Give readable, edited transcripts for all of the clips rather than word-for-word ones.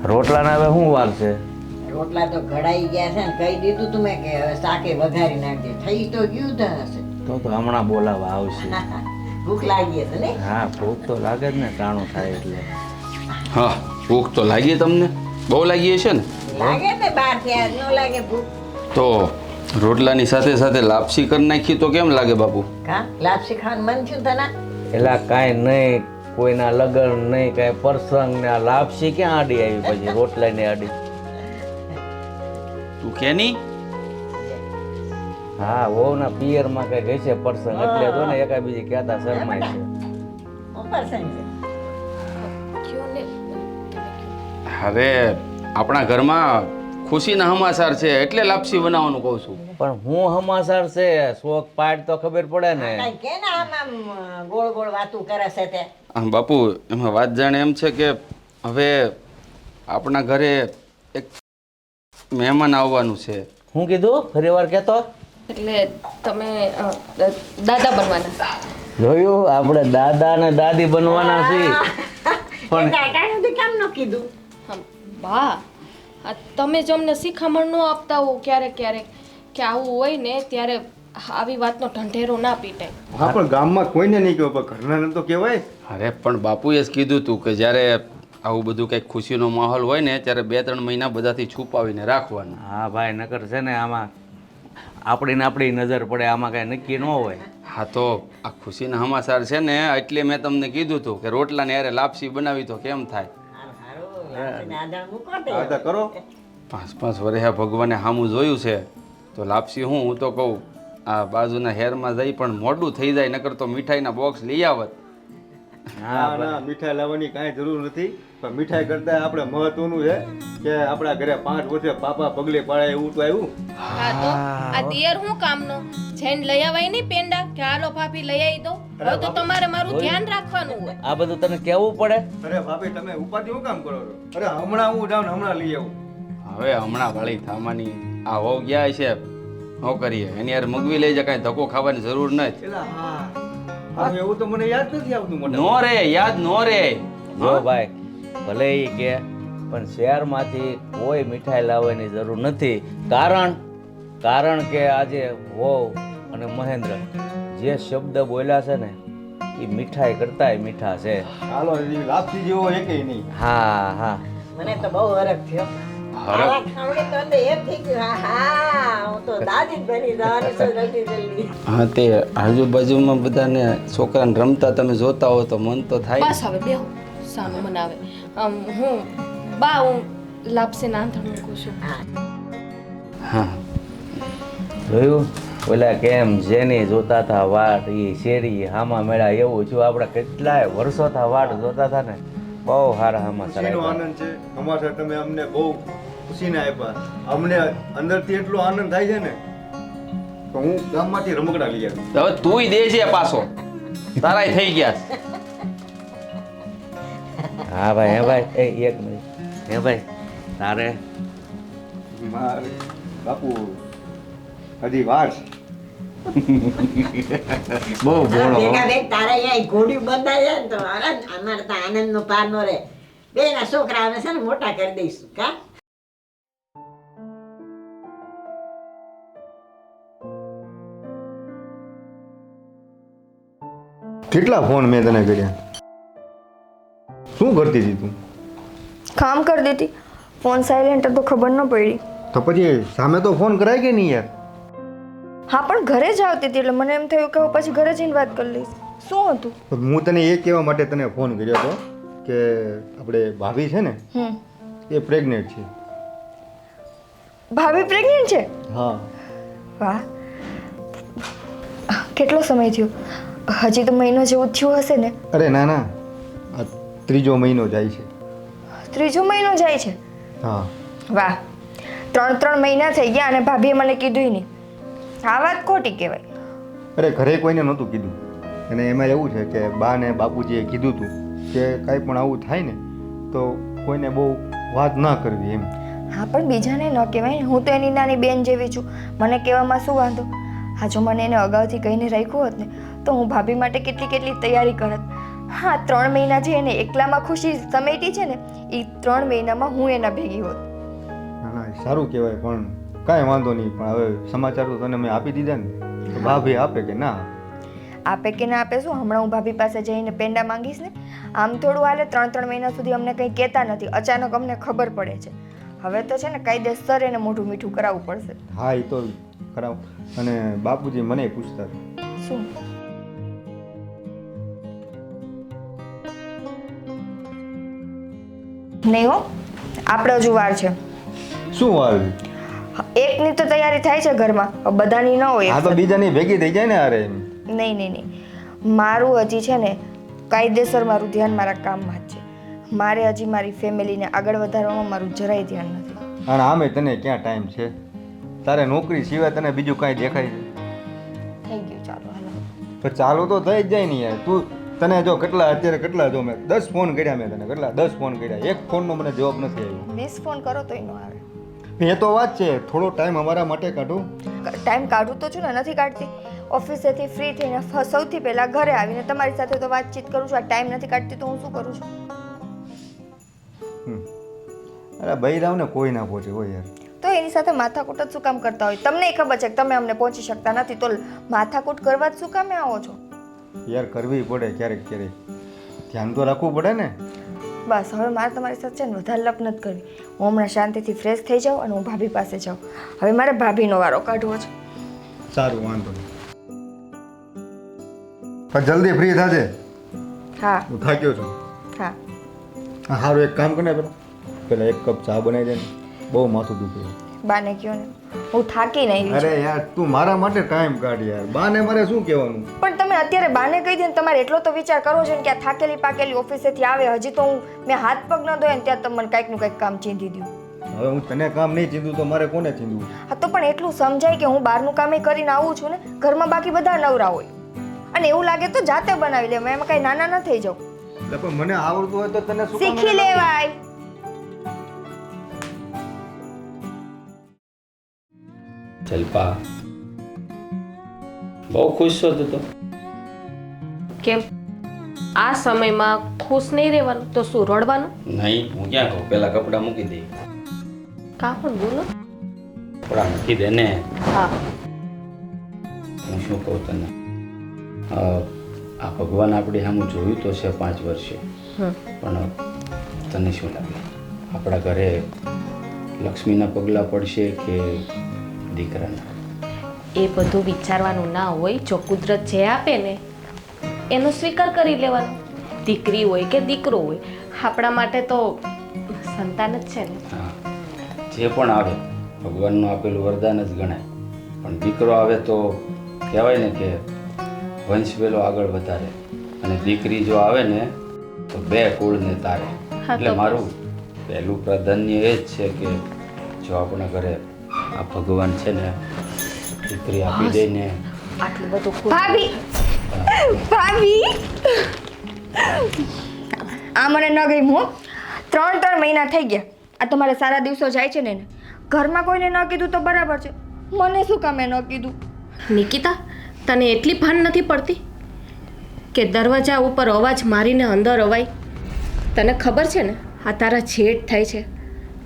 રોટલાના હવે શું વાર છે? રોટલા તો ઘડાઈ ગયા છે ને કહી દીધું તું મેં કે હવે શાકે વઘારી નાખજે. થઈ તો ગયું તો હશે. તો હમણાં બોલાવા આવશે. ભૂખ લાગી હશે ને? હા, ભૂખ તો લાગે જ ને, ટાણું થાય એટલે. હા, ભૂખ તો લાગી તમને? બહુ લાગી હશે ને? લાગે ને, બહાર ત્યાં ન લાગે ભૂખ? તો રોટલાની સાથે સાથે લાપસી કરી નાખી તો કેમ લાગે બાપુ? કા લાપસી ખાવાનું મન થયું તને? એલા કાંઈ નહીં, કોઈના લગ્ન નહીં, કાંઈ પ્રસંગ ને આ લાપસી ક્યાં આડી આવી પછી રોટલાની આડી? તું કેની? હા, વહુના પિયરમાં કઈ ગઈ છે પ્રસંગ એટલે તો ને એકા બીજી કહેતા શરમાય છે. હું પ્રસંગ છે. હવે આપણા ઘરમાં ખુશીના સમાચાર છે એટલે લાપસી બનાવવાનું કહું છું. પણ હું સમાચાર છે, શોખ પાડ તો ખબર પડે ને. કાંઈ કે ને આમ ગોળ ગોળ વાતું કરે છે તે. આમ બાપુ, એમાં વાત જાણે એમ છે કે હવે આપણા ઘરે એક મહેમાન આવવાનું છે. શું કીધું? ફરી વાર કહેતો. એટલે તમે દાદા બનવાના? જોયું, આપણે દાદા ને દાદી બનવાના છીએ. પણ કાકાને તો કેમ ન કીધું? બા, તમે જ અમને શિખામણ ન આપતા હો ક્યારેક ક્યારેક કે આવું હોય ને ત્યારે આવી વાતનો ઢંઢેરો ના પીટાય. હા, પણ ગામમાં કોઈને નહીં કહ્યું, પણ ઘરના તો કહેવાય. અરે પણ બાપુએ જ કીધું હતું કે જ્યારે આવું બધું કંઈક ખુશીનો માહોલ હોય ને ત્યારે 2-3 મહિના બધાથી છુપાવીને રાખવાનું. હા ભાઈ, નકર છે ને આમાં આપણી નજર પડે, આમાં કાંઈ નક્કી ન હોય. હા, તો આ ખુશીના સમાચાર છે ને એટલે મેં તમને કીધું હતું કે રોટલાને યારે લાપસી બનાવી તો કેમ થાય. દાદા કરો. 5-5 વર્ષે ભગવાને સામું જોયું છે તો લાપસી હું તો કહું આ બાજુના હેરમાં જઈ પણ મોડું થઈ જાય, નકર તો મીઠાઈના બોક્સ લઈ આવત. ના ના, મીઠાઈ લાવવાની કાંઈ જરૂર નથી. પણ મીઠાઈ કરતા આપણે મહત્વનું છે કે આપણા ઘરે 5 વર્ષે પાપા પગલે પાડે એવું તો આવ્યું. હા, તો આ દિયર હું કામનો જૈન લઈ આવાય નહીં પેંડા કે હાલો ભાભી લઈ આવી દો. હવે તો તમારે મારું ધ્યાન રાખવાનું હોય. આ બધું તને કહેવું પડે. અરે ભાભી, તમે ઉપાધિ શું કામ કરો છો? અરે હમણાં હું જાઉં ને હમણાં લઈ આવું. હવે હમણાં વાળી થામાની આ હોવ ગયા છે, શું કરીએ? એની યાર મગવી લઈ જાય, કાંઈ ધક્કો ખાવાની જરૂર નથી. એલા હા, હા, એવું તો મને યાદ નથી આવતું. મોટા નો રે, યાદ નો રે. જો ભાઈ, ભલે એ કે પણ શહેરમાંથી કોઈ મીઠાઈ લાવવાની જરૂર નથી. કારણ કે આજે વહુ અને મહેન્દ્ર જે શબ્દ બોલ્યા છે ને એ મીઠાઈ કરતાંય મીઠા છે. હાલો, લાપસી જેવો એકેય નહીં. હા હા, મને તો બહુ હરખ થયો. આવા ખાવડે તો અંદર એમ થઈ ગયું, હા, હું તો દાદી જ બની જવાની છું જલ્દી. હા, તે આજુબાજુમાં બધાને છોકરાને રમતા તમે જોતા હો તો મન તો થાય. બસ હવે બેહો, સાનું બનાવે. હું લાપસી નાંધણ મૂકું છું. હા, જોયું ઓલા કેમ જેની જોતા હતા વાટ એ શેરી હામા મેળા એવું છું. આપણે કેટલાય વર્ષોથી વાટ જોતા હતા ને, બહુ સારા સમાચાર ખુશીનો આપ્યા. આનંદ છે. સમાચાર તમે અમને બહુ ખુશીને આપ્યા. અમને અંદરથી એટલો આનંદ થાય છે ને તો હું ગામમાંથી રમકડા લઈ આવ્યો. હવે તુંય દે છે પાછો, તારાય થઈ ગયા છે. હા ભાઈ, હે ભાઈ, એક મિનિટ, હે ભાઈ, તારે મારે બાપુ હજી વાર છે. બહુ ભોળો. ભેગા ભેગ તારા અહીંયા ઘોડી બંધાય છે ને તો અમારે તો આનંદનો પાર નો રહે. બેના છોકરાઓને છે ને મોટા કરી દઈશું. કા કેટલા ફોન મેં તને કર્યા? શું કરતી હતી તું? કામ કરી દેતી. ફોન સાયલેન્ટ હતો, ખબર ન પડી. તો પછી સામે તો ફોન કરાય કે નહીં યાર? હા, પણ ઘરે જ આવતી હતી એટલે મને એમ થયું કે હું પછી ઘરે જઈને વાત કરી લઈશ. શું હતું? હું તને એ કહેવા માટે તને ફોન કર્યો હતો કે આપણે ભાભી છે ને એ પ્રેગ્નેન્ટ છે. ભાભી પ્રેગ્નન્ટ છે? હા. વાહ, કેટલો સમય થયો? હજી તો મહિનો જેવું થયું હશે ને? અરે ના ના, આ 3જો મહિનો જાય છે. 3જો મહિનો જાય છે? હા. વાહ, 3 મહિના થઈ ગયા અને ભાભીએ મને કીધું નહીં. આ વાત ખોટી કહેવાય. અરે ઘરે કોઈને નહોતું કીધું. અને એમાં એવું છે કે બા ને બાપુજીએ કીધું હતું કે કાંઈ પણ આવું થાય ને તો કોઈને બહુ વાત ના કરવી એમ. હા, પણ બીજાને ન કહેવાય ને. હું તો એની નાની બેન જેવી છું, મને કહેવામાં શું વાંધો? હા, જો મને એને અગાઉથી કહીને રાખ્યું હોત ને તો હું ભાભી માટે કેટલી તૈયારી કરત. હા 3 મહિના જે એને એકલામાં ખુશી સમેટી છે ને એ 3 મહિનામાં હું એના ભેગી હોત. ના ના એ સારું કહેવાય, પણ કાંઈ વાંધો નહીં. પણ હવે સમાચાર તો તને મેં આપી દીધા ને, તો ભાભી આપે કે ના આપે? આપે કે ના આપે શું, હમણાં હું ભાભી પાસે જઈને પેંડા માંગીશ ને. આમ થોડું હાલે, 3 મહિના સુધી અમને કંઈ કહેતા નથી, અચાનક અમને ખબર પડે છે. હવે તો છે ને કાયદેસર એને મોઢું મીઠું કરાવવું પડશે. હા એ તો કરાવ. અને બાપુજી મને પૂછતા હતા. શું? નહીં હો, આપણે હજુ વાર છે. શું વાર? એકની તો તૈયારી થાય છે ઘરમાં, બધાની ન હોય. હા તો બીજાની ભેગી થઈ જાય ને. અરે નહીં નહીં નહીં, મારું હજી છે ને કાયદેસર મારું ધ્યાન મારા કામમાં જ છે. મારે હજી મારી ફેમિલીને આગળ વધારવામાં મારું જરાય ધ્યાન નથી. અને આમે તને ક્યાં ટાઈમ છે? તારે નોકરી સિવાય તને બીજું કાંઈ દેખાય છે? થઈ ગયું, ચાલો હાલો. તો ચાલુ તો થઈ જ જાય ને યાર. તું તને જો અત્યારે કેટલા જો મેં 10 ફોન કર્યા, મેં તને કેટલા 10 ફોન કર્યા, એક ફોનનો મને જવાબ નથી આવ્યો. 20 ફોન કરો તોય ન આવે. એ તો વાત છે, થોડો ટાઈમ અમારા માટે કાઢો. ટાઈમ કાઢું તો છું ને, નથી કાઢતી. ઓફિસેથી ફ્રી થઈને સૌથી પહેલાં ઘરે આવીને તમારી સાથે તો વાતચીત કરું છું. આ ટાઈમ નથી કાઢતી તો હું શું કરું છું? અરે બૈરાવને કોઈ ના પહોંચે હોય યાર. તો એની સાથે માથાકૂટ જ શું કામ કરતા હોય? તમને ખબર છે કે તમે અમને પહોંચી શકતા નથી, તો માથાકૂટ કરવા જ શું કામે આવો છો? યાર કરવી પડે ક્યારેક ક્યારેક, ધ્યાન તો રાખવું પડે ને. બસ હવે મારે તમારી સાથે છે ને વધારે લપ નથી કરવી. હું હમણાં શાંતિથી ફ્રેશ થઈ જાઉં અને હું ભાભી પાસે જાઉં. હવે મારે ભાભીનો વારો કાઢવો છે. સારું, વાંધો નહીં. પણ જલ્દી ફ્રી થાજે. હા હું થાક્યો છું. હા. હા સારું, એક કામ કરે પેલા એક કપ ચા બનાવી દે ને, બહુ માથું દુખે. બાને કયો ને, હું થાકી નહીં. અરે યાર તું મારા માટે ટાઈમ કાઢ યાર. બાને મારે શું કહેવાનું? પણ તમે અત્યારે બાને કહી દે ને, તમારે એટલો તો વિચાર કરવો છે ને કે આ થાકેલી પાકેલી ઓફિસેથી આવે, હજી તો હું મેં હાથ પગ ન ધોયા ને ત્યાં તમે મને કાંઈકનું કંઈક કામ ચીંધી દઉં. હવે હું તને કામ નહીં ચીંધું તો મારે કોને ચીંધવું? હા તો પણ એટલું સમજાય કે હું બહારનું કામે કરીને આવું છું ને, ઘરમાં બાકી બધા નવરા હોય. અને એવું લાગે તો જાતે બનાવી લે, એમાં કાંઈ નાના ન થઈ જાઉં. એટલે પણ મને આવડતું હોય તો તને શું કામ શીખી લેવાય. જલ્પા, બહુ ખુશ છો તું તો. કેમ આ સમયમાં ખુશ નહીં રહેવાનું તો શું રડવાનું? નહીં, હું ક્યાં કહું, પેલા કપડાં મૂકી દે. કા પણ બોલો. કપડાં મૂકી દે ને. હા હું શું કહું તને, આ ભગવાન આપણી સામે જોયું તો છે 5 વર્ષે, પણ તને શું લાગે આપણા ઘરે લક્ષ્મીના પગલાં પડશે કે દીકરાના? એ બધું વિચારવાનું ના હોય. જો કુદરત જે આપે ને એનો સ્વીકાર કરી લેવાનો. દીકરી હોય કે દીકરો હોય, આપણા માટે તો સંતાન જ છે ને. હા, જે પણ આવે ભગવાનનું આપેલું વરદાન જ ગણાય. પણ દીકરો આવે તો કહેવાય ને કે વંશ વેલો આગળ વધારે, અને દીકરી જો આવે ને તો 2 કુળને તારે. એટલે મારું પહેલું પ્રાધાન્ય એ જ છે કે જો આપણા ઘરે આ ભગવાન છે ને દીકરી આપી દે ને. આટલું બધું ખુશ. ભાભી ભાભી આ મને ન ગઈ. હું 3 મહિના થઈ ગયા. આ તમારે સારા દિવસો જાય છે ને એને ઘરમાં કોઈને ન કીધું તો બરાબર છે, મને શું કામે ન કીધું? નિકિતા, તને એટલી ભાન નથી પડતી કે દરવાજા ઉપર અવાજ મારીને અંદર અવાય? તને ખબર છે ને આ તારા જેઠ થાય છે.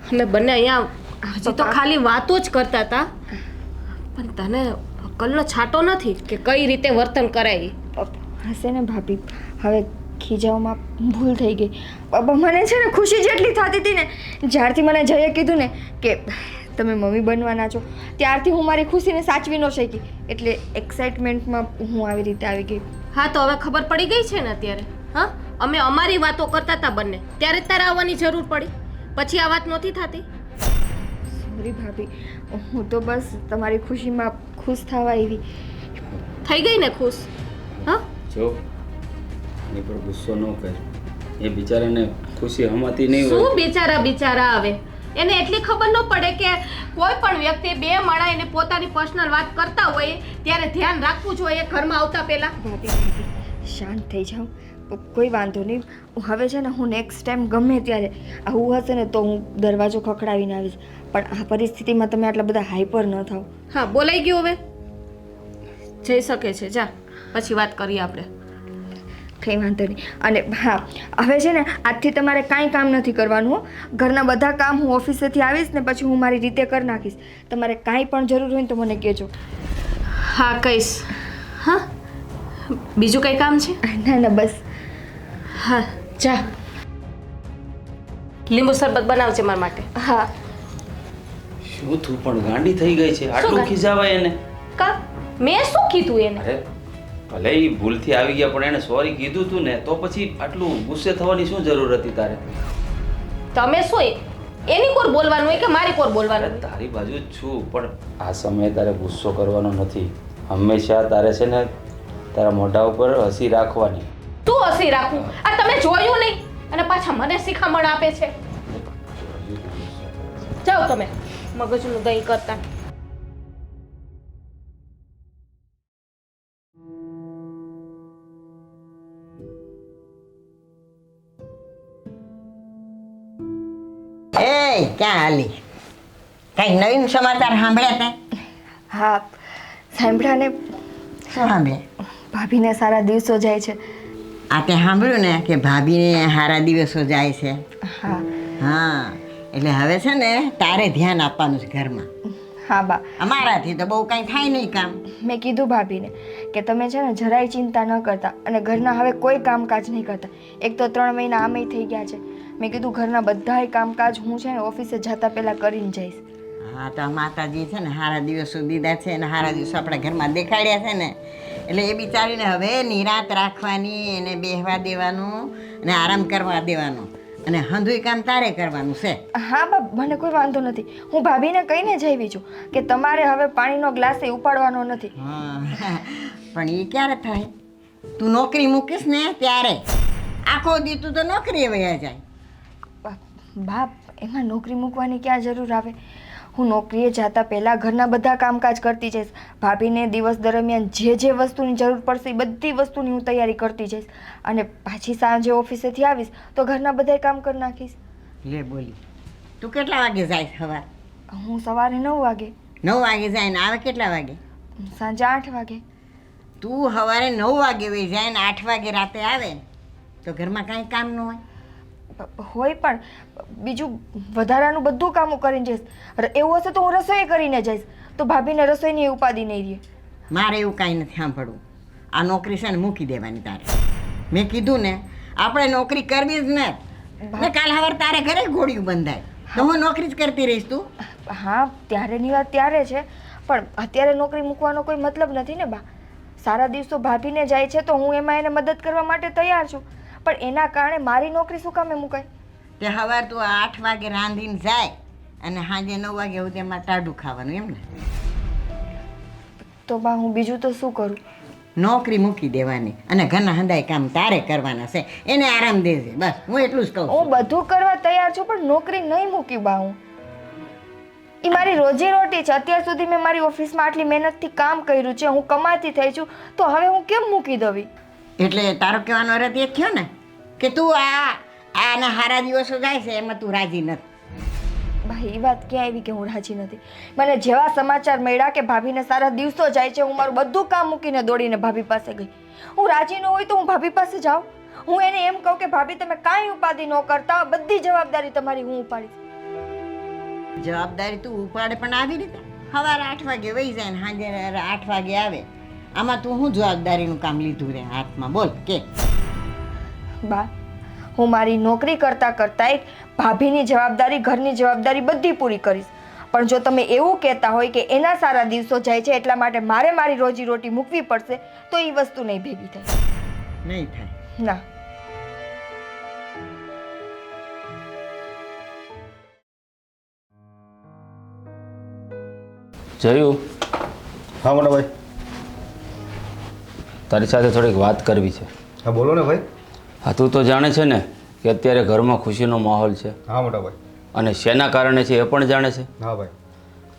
અમે બંને અહીંયા હજી તો ખાલી વાતો જ કરતા હતા, પણ તને અકલનો છાંટો નથી કે કઈ રીતે વર્તન કરાય. હશે ને ભાભી, હવે ખીજાવમાં ભૂલ થઈ ગઈ. મને છે ને ખુશી જેટલી થતી હતી ને, જ્યારથી મને જયે કીધું ને કે તમે મમ્મી બનવાના છો, ત્યારથી હું મારી ખુશીને સાચવી ન શકી. એટલે એક્સાઇટમેન્ટમાં હું આવી રીતે આવી ગઈ. હા તો હવે ખબર પડી ગઈ છે ને અત્યારે. હા, અમે અમારી વાતો કરતા હતા બંને, ત્યારે જ તારે આવવાની જરૂર પડી. પછી આ વાત નહોતી થતી. સોરી ભાભી, હું તો બસ તમારી ખુશીમાં ખુશ થવા આવી. થઈ ગઈ ને ખુશ? હા, જો એની પર ગુસ્સો ન કર. એ બિચારાને ખુશી હમાતી નહીં હોય. શું બિચારા આવે? એને એટલી ખબર ન પડે કે કોઈ પણ વ્યક્તિ 2 માણા એને પોતાની પર્સનલ વાત કરતા હોય ત્યારે ધ્યાન રાખવું જોઈએ ઘરમાં આવતા પહેલા. ભાભી શાંત થઈ જાઉં, કોઈ વાંધો નહીં. હવે છે ને હું નેક્સ્ટ ટાઈમ ગમે ત્યારે આવું હશે ને તો હું દરવાજો ખખડાવીને આવીશ. પણ આ પરિસ્થિતિમાં તમે આટલા બધા હાઈપર ન થાવ. હા, બોલાઈ ગયું. હવે જઈ શકે છે, જા પછી વાત કરીએ આપણે. કંઈ વાંધો નહીં. અને હા, હવે છે ને આજથી તમારે કાંઈ કામ નથી કરવાનું હો. ઘરના બધા કામ હું ઓફિસેથી આવીશ ને પછી હું મારી રીતે કરી નાખીશ. તમારે કાંઈ પણ જરૂર હોય ને તો મને કહેજો. હા કહીશ. હા, બીજું કંઈ કામ છે? ના ના, બસ. હા, જા લીંબુ શરબત બનાવજે મારા માટે. હા. શું તું પણ ગાંડી થઈ ગઈ છે? આટલું ગાંડી? ખીજાવાય એને? કા મેં શું કીધું એને? અરે ભલે એ ભૂલથી આવી ગયા પણ એને સોરી કીધું તું ને, તો પછી આટલું ગુસ્સે થવાની શું જરૂર હતી તારે? તમે શું એની કોર બોલવાનું હોય કે મારી કોર બોલવાનું અરે હોય? તારી બાજુ જ છું, પણ આ સમયે તારે ગુસ્સો કરવાનો નથી. હંમેશા તારે છે ને તારા મોઢા ઉપર હસી રાખવાની. તું હસી રાખું? આ તમે જોયું નહીં અને પાછા મને શિખામણ આપે છે. જાઓ તમે મગજનું દહીં કરતા. એ ક્યાં હાલી? કઈ નવીન સમાચાર સાંભળ્યા તે? હા, સાંભળ્યા ને. શું સાંભળે? ભાભીને સારા દિવસો જાય છે. આ તે સાંભળ્યું ને કે ભાભીને સારા દિવસો જાય છે? હા. હા, એટલે હવે છે ને તારે ધ્યાન આપવાનું છે ઘરમાં. હા બા, અમારાથી તો બહુ કાંઈ થાય નહીં કામ. મેં કીધું ભાભીને કે તમે છે ને જરાય ચિંતા ન કરતા અને ઘરના હવે કોઈ કામકાજ નહીં કરતા. એક તો 3 મહિના આમેય થઈ ગયા છે. મેં કીધું ઘરના બધાય કામકાજ હું છે ને ઓફિસે જતા પહેલાં કરીને જઈશ. હા, તો માતાજી છે ને સારા દિવસો દીધા છે અને સારા દિવસો આપણા ઘરમાં દેખાડ્યા છે ને, એટલે એ બિચારીને હવે નિરાત રાખવાની, એને બેહવા દેવાનું અને આરામ કરવા દેવાનો, અને હંધુય કામ તારે કરવાનું છે. હા બા, મને કોઈ વાંધો નથી. હું ભાભીને કહીને જ આવી છું કે તમારે હવે પાણીનો ગ્લાસ ઉપાડવાનો નથી. હા, પણ એ ક્યારે થાય? તું નોકરી મૂકીશ ને ત્યારે. આખો દી તું તો નોકરીએ વયા જાય. બાપ, એમાં નોકરી મૂકવાની ક્યાં જરૂર આવે? હું નોકરીએ જતા પહેલાં ઘરના બધા કામકાજ કરતી જઈશ. ભાભીને દિવસ દરમિયાન જે જે વસ્તુની જરૂર પડશે એ બધી વસ્તુની હું તૈયારી કરતી જઈશ. અને પાછી સાંજે ઓફિસેથી આવીશ તો ઘરના બધાય કામ કરી નાખીશ. લે બોલી, તું કેટલા વાગે જાય સવાર? હું સવારે 9 વાગે. 9 વાગે જાય ને આવે કેટલા વાગે? સાંજે 8 વાગે. તું સવારે 9 વાગે વહી જાય ને 8 વાગે રાતે આવે તો ઘરમાં કાંઈ કામ ન હોય? હોય પણ બીજું વધારાનું બધું કામ હું કરીને જઈશ. એવું હશે તો હું રસોઈ કરીને જઈશ, તો ભાભીને રસોઈની ઉપાધિ નહીં રહે. મારે એવું કાંઈ નથી સાંભળવું. આ નોકરી છે ને મૂકી દેવાની તારે. મેં કીધું ને આપણે નોકરી કરવી જ ને કાલ સવારે તારે ઘરે ઘોડિયું બંધાય તો હું નોકરી જ કરતી રહીશ તું. હા, ત્યારેની વાત ત્યારે છે, પણ અત્યારે નોકરી મૂકવાનો કોઈ મતલબ નથી ને બા. સારા દિવસો ભાભીને જાય છે તો હું એમાં એને મદદ કરવા માટે તૈયાર છું, પણ એના કારણે મારી નોકરી શું કામે મુકાય? તે સવાર તું 8 વાગે રાંધીને જાય અને સાંજે 9 વાગે સુધી એમાં ટાઢું ખાવાનું એમ ને? તો બા હું બીજું તો શું કરું? નોકરી મૂકી દેવાની અને ઘરના હંધાય કામ તારે કરવાના છે, એને આરામ દેજે. બસ હું એટલું જ કહું હું છું. બધું કરવા તૈયાર છું, પણ નોકરી નહીં મૂકી બા હું. એ મારી રોજી રોટી છે. અત્યાર સુધી મેં મારી ઓફિસમાં આટલી મહેનતથી કામ કર્યું છે, હું કમાતી થઈ છું, તો હવે હું કેમ મૂકી દવી? એટલે તારો કહેવાનો અર્થ એ થયો ને કે તું આના સારા દિવસો જાય છે એમાં તું રાજી નથી. ભાઈ, એ વાત ક્યાં આવી કે હું રાજી નથી? મને જેવા સમાચાર મળ્યા કે ભાભીને સારા દિવસો જાય છે, હું મારું બધું કામ મૂકીને દોડીને ભાભી પાસે ગઈ. હું રાજી ન હોય તો હું ભાભી પાસે જાઉં? હું એને એમ કહું કે ભાભી તમે કાંઈ ઉપાધિ ન કરતા, બધી જવાબદારી તમારી હું ઉપાડીશ. જવાબદારી તું ઉપાડે પણ આવી રીતે સવારે 8 વાગે વહી જાય ને સાંજે 8 વાગે આવે. આમાં તું શું જવાબદારીનું કામ લીધું રે હાથમાં? બોલ કે. બા, હું મારી નોકરી કરતાં કરતાં ભાભીની જવાબદારી, ઘરની જવાબદારી બધી પૂરી કરીશ. પણ જો તમે એવું કહેતા હોય કે એના સારા દિવસો જાય છે એટલા માટે મારે મારી રોજી રોટી મૂકવી પડશે, તો એ વસ્તુ નહીં ભેગી થાય. નહીં થાય ના. જોયું? હા મોટા ભાઈ. તારી સાથે થોડીક વાત કરવી છે. હા બોલો ને ભાઈ. હા, તું તો જાણે છે ને કે અત્યારે ઘરમાં ખુશીનો માહોલ છે. હા મોટા ભાઈ. અને શેના કારણે છે એ પણ જાણે છે. હા ભાઈ.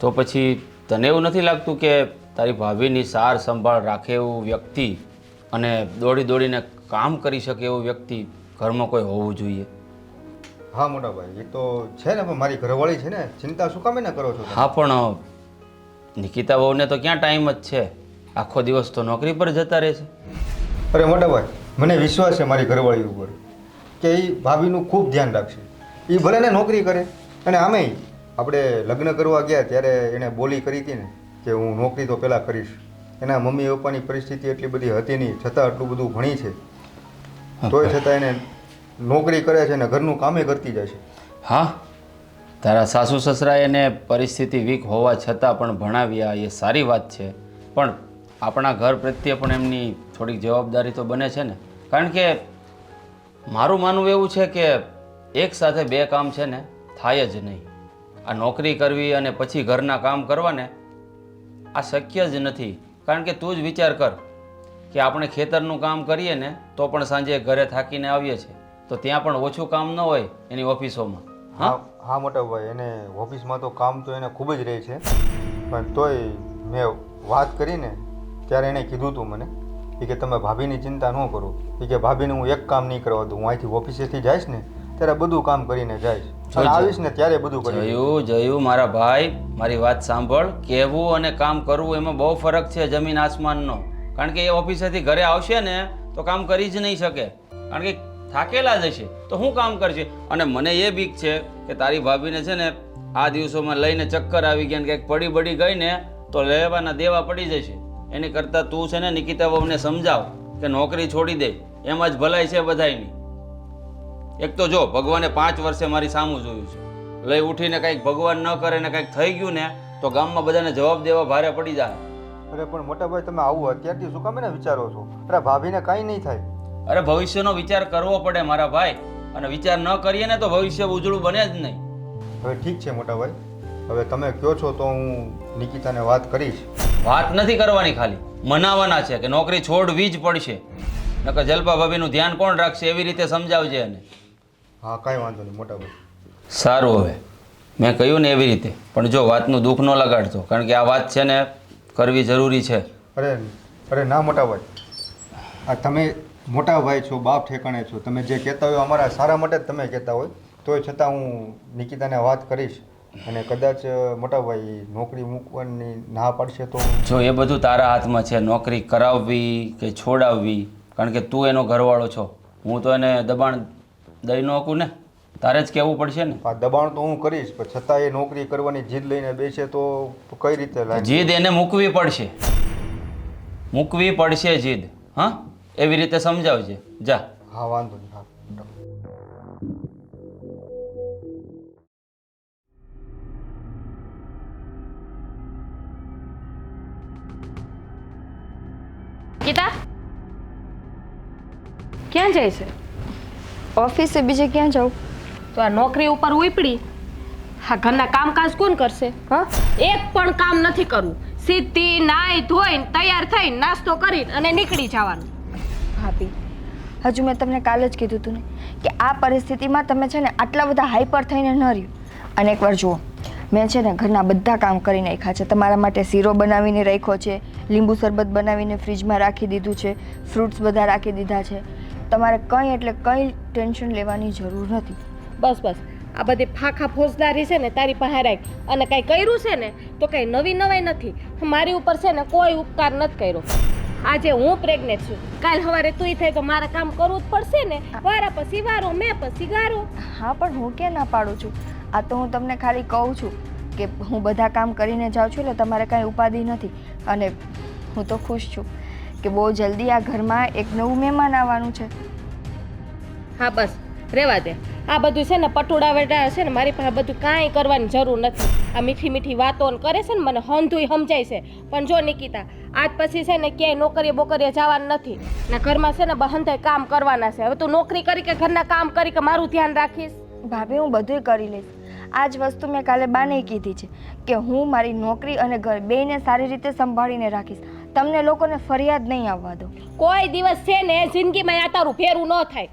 તો પછી તને એવું નથી લાગતું કે તારી ભાભીની સાર સંભાળ રાખે એવું વ્યક્તિ અને દોડી દોડીને કામ કરી શકે એવું વ્યક્તિ ઘરમાં કોઈ હોવું જોઈએ? હા મોટા ભાઈ, એ તો છે ને, પણ મારી ઘરવાળી છે ને, ચિંતા શું કામે ના કરો છો તમે? હા, પણ નિકિતા વહુને તો ક્યાં ટાઈમ જ છે? આખો દિવસ તો નોકરી પર જતા રહે છે. અરે મોટા ભાઈ, મને વિશ્વાસ છે મારી ઘરવાળી ઉપર કે એ ભાભીનું ખૂબ ધ્યાન રાખશે. એ ભલે ને નોકરી કરે, અને આમેય આપણે લગ્ન કરવા ગયા ત્યારે એણે બોલી કરી હતી ને કે હું નોકરી તો પહેલાં કરીશ. એના મમ્મી પપ્પાની પરિસ્થિતિ એટલી બધી હતી નહીં, છતાં આટલું બધું ભણી છે, તોય છતાં એને નોકરી કરે છે અને ઘરનું કામે કરતી જાય છે. હા, તારા સાસુ સસરાએ એને પરિસ્થિતિ વીક હોવા છતાં પણ ભણાવ્યા, એ સારી વાત છે. પણ આપણા ઘર પ્રત્યે પણ એમની થોડીક જવાબદારી તો બને છે ને. કારણ કે મારું માનવું એવું છે કે એક સાથે બે કામ છે ને થાય જ નહીં. આ નોકરી કરવી અને પછી ઘરના કામ કરવા ને આ શક્ય જ નથી. કારણ કે તું જ વિચાર કર કે આપણે ખેતરનું કામ કરીએ ને તો પણ સાંજે ઘરે થાકીને આવીએ છીએ, તો ત્યાં પણ ઓછું કામ ન હોય એની ઓફિસોમાં. હા હા મોટા ભાઈ, એને ઓફિસમાં તો કામ તો એને ખૂબ જ રહે છે, પણ તોય મેં વાત કરીને ત્યારે એણે કીધું હતું મને કે તમે ભાભીની ચિંતા ન કરો, કે ભાભીને હું એક કામ નહીં કરવા દઉં. હું અહીંથી ઓફિસેથી જઈશ ને ત્યારે બધું કામ કરીને જઈશ, અને આવીશ ને ત્યારે બધું કરીશ. જયું મારા ભાઈ, મારી વાત સાંભળ. કહેવું અને કામ કરવું એમાં બહુ ફરક છે, જમીન આસમાનનો. કારણ કે એ ઓફિસેથી ઘરે આવશે ને તો કામ કરી જ નહીં શકે, કારણ કે થાકેલા જ હશે, તો શું કામ કરશે. અને મને એ બીક છે કે તારી ભાભીને છે ને આ દિવસોમાં લઈને ચક્કર આવી ગયા, કંઈક પડી બડી ગઈ ને તો લેવાના દેવા પડી જશે. એની કરતાં તું છે ને નિકિતા વહુને સમજાવ કે નોકરી છોડી દે, એમ જ ભલાઈ છે બધાયની. એક તો જો ભગવાને 5 વર્ષે મારી સામું જોયું છે, લઈ ઉઠીને કંઈક ભગવાન ન કરે ને કંઈક થઈ ગયું ને તો ગામમાં બધાને જવાબ દેવા ભારે પડી જાય. અરે પણ મોટા ભાઈ, તમે આવું અત્યારથી શું કામ એને વિચારો છો? અરે ભાભીને કાંઈ નહીં થાય. અરે ભવિષ્યનો વિચાર કરવો પડે મારા ભાઈ, અને વિચાર ન કરીએ ને તો ભવિષ્ય ઉજળું બને જ નહીં. હવે ઠીક છે મોટા ભાઈ, હવે તમે કહો છો તો હું નિકિતાને વાત કરીશ. વાત નથી કરવાની, ખાલી મનાવવાના છે કે નોકરી છોડવી જ પડશે, નકર જલપા ભાભીનું ધ્યાન કોણ રાખશે, એવી રીતે સમજાવજે એને. હા કાંઈ વાંધો નહીં મોટા ભાઈ. સારું, હવે મેં કહ્યું ને એવી રીતે, પણ જો વાતનું દુઃખ ન લગાડતો, કારણ કે આ વાત છે ને કરવી જરૂરી છે. અરે ના મોટા ભાઈ, આ તમે મોટા ભાઈ છો, બાપ ઠેકાણે છો, તમે જે કહેતા હોય અમારા સારા માટે જ તમે કહેતા હોય, તોય છતાં હું નિકિતાને વાત કરીશ. અને કદાચ મોટા ભાઈ નોકરી મૂકવાની ના પાડશે તો? જો એ બધું તારા હાથમાં છે, નોકરી કરાવવી કે છોડાવવી, કારણ કે તું એનો ઘરવાળો છો. હું તો એને દબાણ દઈ ન શકું ને, તારે જ કહેવું પડશે ને. આ દબાણ તો હું કરીશ, પણ છતાં એ નોકરી કરવાની જીદ લઈને બેસે તો કઈ રીતે લાગે? જીદ એને મૂકવી પડશે જીદ. હા, એવી રીતે સમજાવજે. જા. હા વાંધો નહીં. હા ગીતા ક્યાં જાય છે? ઓફિસે, બીજે ક્યાં જાઉં? તો આ નોકરી ઉપર ઉપડી, હા ઘરના કામકાજ કોણ કરશે? હા, એક પણ કામ નથી કરવું, સીધી નાઈ ધોઈને તૈયાર થઈને નાસ્તો કરીને અને નીકળી જવાનું. ભાભી, હજુ મેં તમને કાલે જ કીધું હતું ને કે આ પરિસ્થિતિમાં તમે છે ને આટલા બધા હાઈપર થઈને ન રહ્યું. અને એકવાર જુઓ, મેં છે ને ઘરના બધા કામ કરી નાખ્યા છે. તમારા માટે શીરો બનાવીને રાખ્યો છે, લીંબુ શરબત બનાવીને ફ્રીજમાં રાખી દીધું છે, ફ્રૂટ્સ બધા રાખી દીધા છે. તમારે કંઈ એટલે કંઈ ટેન્શન લેવાની જરૂર નથી. બસ આ બધી ફાંખા ફોજદારી છે ને તારી પાસે રાખ, અને કાંઈ કર્યું છે ને તો કાંઈ નવી નવાઈ નથી. મારી ઉપર છે ને કોઈ ઉપકાર નથી કર્યો. આજે હું પ્રેગ્નેન્ટ છું, કાલ સવારે તું થાય તો મારે કામ કરવું જ પડશે ને. વારા પછી વારો, મેં પછી ગારો. હા, પણ હું ક્યાં ના પાડું છું? આ તો હું તમને ખાલી કહું છું કે હું બધા કામ કરીને જાઉં છું, એટલે તમારે કાંઈ ઉપાધિ નથી. અને હું તો ખુશ છું કે બહુ જલ્દી આ ઘરમાં એક નવું મહેમાન આવવાનું છે. હા બસ રહેવા દે, આ બધું છે ને પટોળા વેટા છે ને મારી પાસે બધું કાંઈ કરવાની જરૂર નથી. આ મીઠી મીઠી વાતો કરે છે ને મને હંધુય સમજાય છે. પણ જો નિકિતા, આજ પછી છે ને ક્યાંય નોકરીએ બોકરીએ જવાનું નથી ને, ઘરમાં છે ને બહંધાય કામ કરવાના છે. હવે તું નોકરી કરી કે ઘરના કામ કરી કે મારું ધ્યાન રાખીશ? ભાભી, હું બધુંય કરી લઈશ. આ જ વસ્તુ મેં કાલે બાને કીધી છે કે હું મારી નોકરી અને ઘર બેયને સારી રીતે સંભાળીને રાખીશ. તમને લોકોને ફરિયાદ નહીં આવવા દો. કોઈ દિવસ છે ને જિંદગીમાં આ તારું ફેરું ન થાય.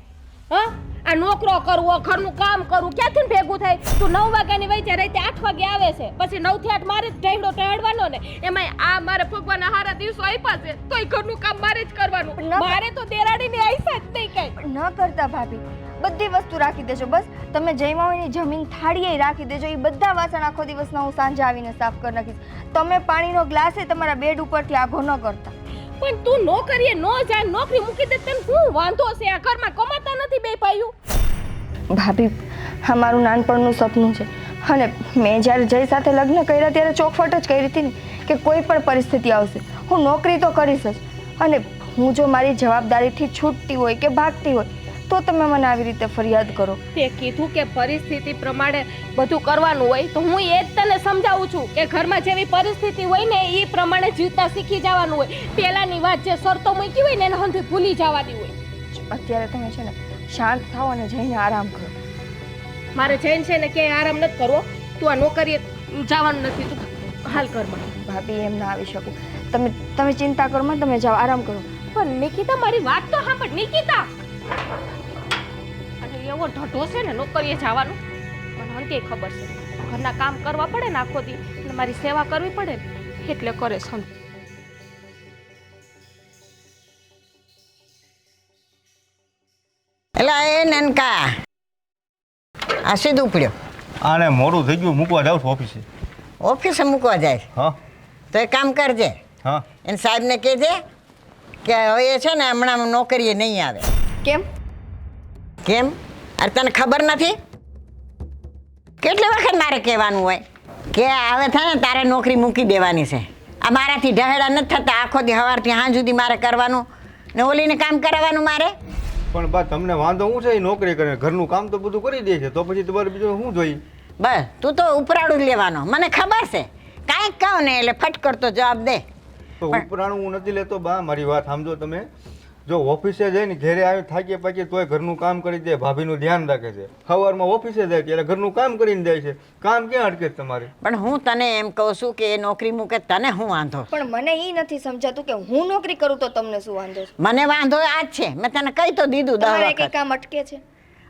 હા, આ નોકરો કરવો, ઘરનું કામ કરવું ક્યાંથી ભેગું થાય? તું 9 વાગ્યાની વચ્ચે રાતે 8 વાગે આવે છે, પછી 9 થી 8 મારે જ ઢેંડો ટહેડવાનો ને. એમાંય આ મારે ભગવાનના હારા દિવસો આપ્યા છે તોય ઘરનું કામ મારે જ કરવાનું. મારે તો દેરાડીની આઈસા જ નહીં કઈ ન કરતા ભાભી. બધી વસ્તુ રાખી દેજો. બસ તમે જમ્યા હોયની જમીન થાળીએ રાખી દેજો. એ બધા વાસણ આખો દિવસના હું સાંજે આવીને સાફ કરી નાખીશ. તમે પાણીનો ગ્લાસ તમારા બેડ ઉપરથી આઘો ન કરતા. પણ તું નોકરીએ નો જાય, નોકરી મૂકી દે તને શું વાંધો છે? આ ઘરમાં કમાતા નથી બે ભાઈઓ? ભાભી આ મારું નાનપણનું સપનું છે અને મેં જ્યારે જય સાથે લગ્ન કર્યા ત્યારે ચોખવટ જ કરી હતી ને કે કોઈ પણ પરિસ્થિતિ આવશે હું નોકરી તો કરીશ જ, અને હું જો મારી જવાબદારીથી છૂટતી હોય કે ભાગતી હોય તો તમે મને આવી રીતે ફરિયાદ કરો. તે કીધું કે પરિસ્થિતિ પ્રમાણે બધું કરવાનું હોય, તો હું એ જ તને સમજાવું છું કે ઘરમાં જેવી પરિસ્થિતિ હોય ને એ પ્રમાણે જીવતા શીખી જવાનું હોય. પહેલાની વાત જે શરતો મૂકી હોય ને એને હંધી ભૂલી જવાની હોય. અત્યારે તમે છે ને શાંત થાઓ અને જઈને આરામ કરો. મારે જઈને છે ને ક્યાંય આરામ નથી કરવો. તું આ નોકરીએ જવાનું નથી, તું હાલ ઘરમાં. ભાભી એમ ના આવી શકું. તમે ચિંતા કરો માં, તમે જાઓ આરામ કરો. પણ નિકિતા મારી વાત તો સાંભળ નિકિતા. અને એવો ઢઢો છે ને નોકરીએ જવાનું, મને હંતે ખબર છે. ઘરના કામ કરવા પડે ને આખો દી, અને મારી સેવા કરવી પડે ને એટલે કરે છે. એલા એ નનકા આ સીધું ઉપડ્યો. આને મોડું થઈ ગયું, મૂકવા જાઉં છું ઓફિસે. ઓફિસે મૂકવા જાય હા તો એક કામ કરજે, હા એને સાહેબને કહેજે કે હવે એ છે ને હમણાં નોકરીએ નહીં આવે. કેમ? કેમ? અરે તને ખબર નથી? કેટલી વખત મારે કહેવાનું હોય કે હવે થાય ને તારે નોકરી મૂકી દેવાની છે. આ મારાથી ઢહેડા નથી થતા, આખો દી સવારથી સાંજ સુધી મારે કરવાનું ને ઓલીને કામ કરાવવાનું મારે. પણ બા તમને વાંધો શું છે? એ નોકરી કરે, ઘરનું કામ તો બધું કરી દે છે, તો પછી તમારે બીજું શું જોઈએ? બસ તું તો ઉપરાડું જ લેવાનો, મને ખબર છે. કાંઈક કહું ને એટલે ફટ કરતો જવાબ દે. તો ઉપરાણું હું નથી લેતો બા, મારી વાત સમજો તમે. જો ઓફિસે જઈને ઘરે આવી થાકીએ પાકીએ તોય ઘરનું કામ કરી દે, ભાભીનું ધ્યાન રાખે છે. સવારમાં ઓફિસે જાય ત્યારે ઘરનું કામ કરીને જાય છે. કામ ક્યાં અટકે છે તમારે? પણ હું તને એમ કહું છું કે એ નોકરી મૂકે તને શું વાંધો? પણ મને એ નથી સમજાતું કે હું નોકરી કરું તો તમને શું વાંધો છે? મને વાંધો આ જ છે, મેં તને કહી તો દીધું 10 તમારે કઈ વખત. કામ અટકે છે?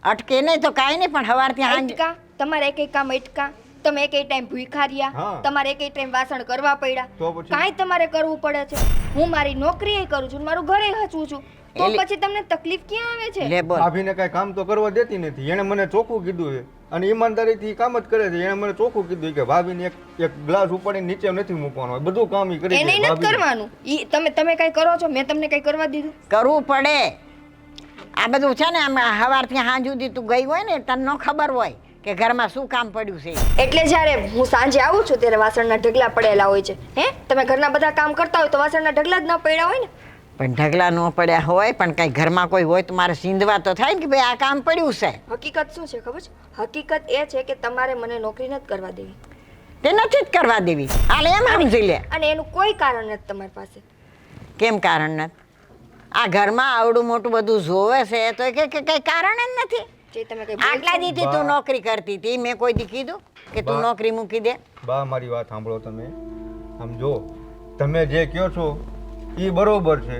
અટકે નહીં તો કાંઈ નહીં, પણ સવારથી સાંજ અટકા? તમારે કઈ કામ અટકા? તમે એક ટાઈમ ભૂખા રહ્યા, હા. તમારે એક ટાઈમ વાસણ કરવા પડ્યા, તો પછી? કાંઈ તમારે કરવું પડે છે. હું મારી નોકરી કરું છું, મારું ઘરે હચું છું, તો એલી- પછી તમને તકલીફ ક્યાં આવે છે? લે બોલ. ભાભીને કાંઈ કામ તો કરવા દેતી નથી. એણે મને ચોખ્ખું કીધું છે અને ઈમાનદારીથી કામ જ કરે છે. એણે મને ચોખ્ખું કીધું કે ભાભીને એક ગ્લાસ ઉપાડીને નીચે નથી મૂકવાનો, બધું કામ ઈ કરી દે. એને નથી ભાભી કરવાનું. ઈ તમે કઈ કરો છો? મેં તમને કઈ કરવા દીધું? કરવું પડે. આ બધું છે ને આમ સવારથી સાંજ સુધી તું ગઈ હોય ને તને ન ખબર હોય કે ઘરમાં શું કામ પડ્યું છે. એટલે જ્યારે હું સાંજે આવું છું ત્યારે વાસણના ઢગલા પડેલા હોય છે. હે, તમે ઘરના બધા કામ કરતા હોય તો વાસણના ઢગલા જ ન પડ્યા હોય ને? પણ ઢગલા ન પડ્યા હોય, પણ કઈ ઘરમાં કોઈ હોય તો મારે સીંધવા તો થાય ને કે ભાઈ આ કામ પડ્યું છે. હકીકત શું છે ખબર છે? હકીકત એ છે કે તમારે મને નોકરી નથી કરવા દેવી, તે નથી જ કરવા દેવી. હાલ એમ સમજી લે. અને એનું કોઈ કારણ નથી તમારી પાસે. કેમ કારણ નથી? આ ઘરમાં આવડું મોટું બધું જોવે છે તો એ કઈ કારણ જ નથી. જે તમે કઈ આટલા દીથી તું નોકરી કરતી હતી, મેં કોઈ દી કીધું કે તું નોકરી મૂકી દે? બા મારી વાત સાંભળો તમે. આમ જો તમે જે કહો છો એ બરોબર છે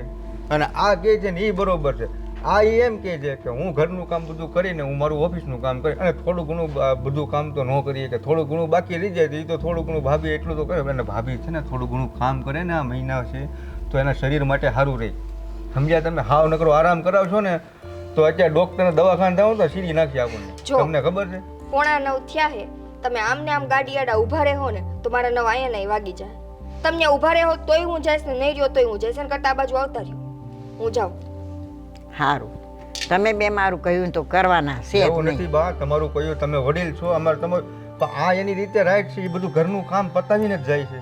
અને આ કહે છે ને એ બરોબર છે. આ ઈ એમ કહે છે કે હું ઘરનું કામ બધું કરીને હું મારું ઓફિસનું કામ કરી અને થોડું ઘણું બધું કામ તો ન કરીએ કે થોડું ઘણું બાકી રહી જાય તો થોડું ઘણું ભાભી એટલું તો કરે. અને ભાભી છે ને થોડું ઘણું કામ કરે ને આ મહિના છે તો એના શરીર માટે સારું રહે. સમજ્યા તમે? હાવ નકરો આરામ કરાવશો ને તો અત્યારે ડોક્ટરને દવાખાને જાઓ તો સીડી નાખી આપણને. જો. તમને ખબર છે? 8:45 થયા હે, તમે આમને આમ ગાડી આડા ઊભા રહો ને તો મારા 9 અહીંયા નહીં વાગી જાય. તમને ઊભા રહો તોય હું જઈશ ને નહીં રહ્યો તોય હું જઈશ. એના કરતાં આ બાજુ આવતા રહ્યો. હું જાઉં. સારું, તમે બે મારું કહ્યું તો કરવાના છે જ એવું નહીં. નથી બા, તમારું કહ્યું, તમે વડીલ છો, અમારે તમારું પણ આ એની રીતે રાઈટ છે. એ બધું ઘરનું કામ પતાવીને જ જાય છે.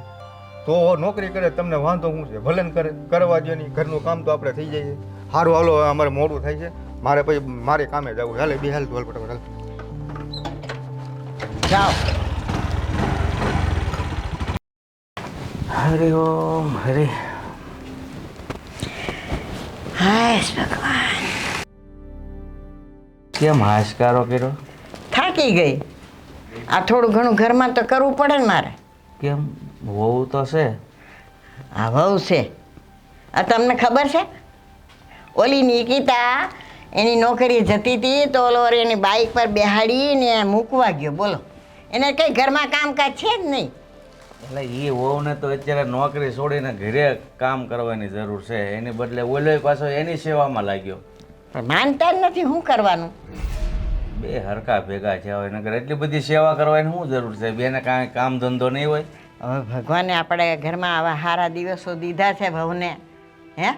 તો નોકરી કરે તમને વાંધો શું છે? ભલે ને કરે, કરવા દો નહીં. ઘરનું કામ તો આપણે થઈ જાય. સારું હાલો, હવે અમારે મોડું થાય છે, મારે પછી મારે કામે જવું. હાલે બે હાલ તો હાલ ફટાફટ હાલ. જાઓ. હરે ઓમ હરે. હાય ભગવાન, કેમ હાશકારો કર્યો? થાકી ગઈ. આ થોડું ઘણું ઘરમાં તો કરવું પડે ને મારે. કેમ? હોવું તો છે. આ વહુ છે. આ તમને ખબર છે? ઓલી નિકિતા એની નોકરી જતી હતી તો ઓલો એની બાઇક પર બેહાડીને મૂકવા ગયો. બોલો, એને કઈ ઘરમાં કામકાજ છે જ નહીં. એટલે એ વહુને તો અત્યારે નોકરી છોડીને ઘરે કામ કરવાની જરૂર છે. એની બદલે ઓલો પાછો એની સેવામાં લાગ્યો. પણ માનતા જ નથી, શું કરવાનું? બે હરખા ભેગા છે. હવે નકર એટલી બધી સેવા કરવાની શું જરૂર છે? બેને કાંઈ કામ ધંધો નહીં હોય? હવે ભગવાને આપણે ઘરમાં આવા સારા દિવસો દીધા છે વહુને, હે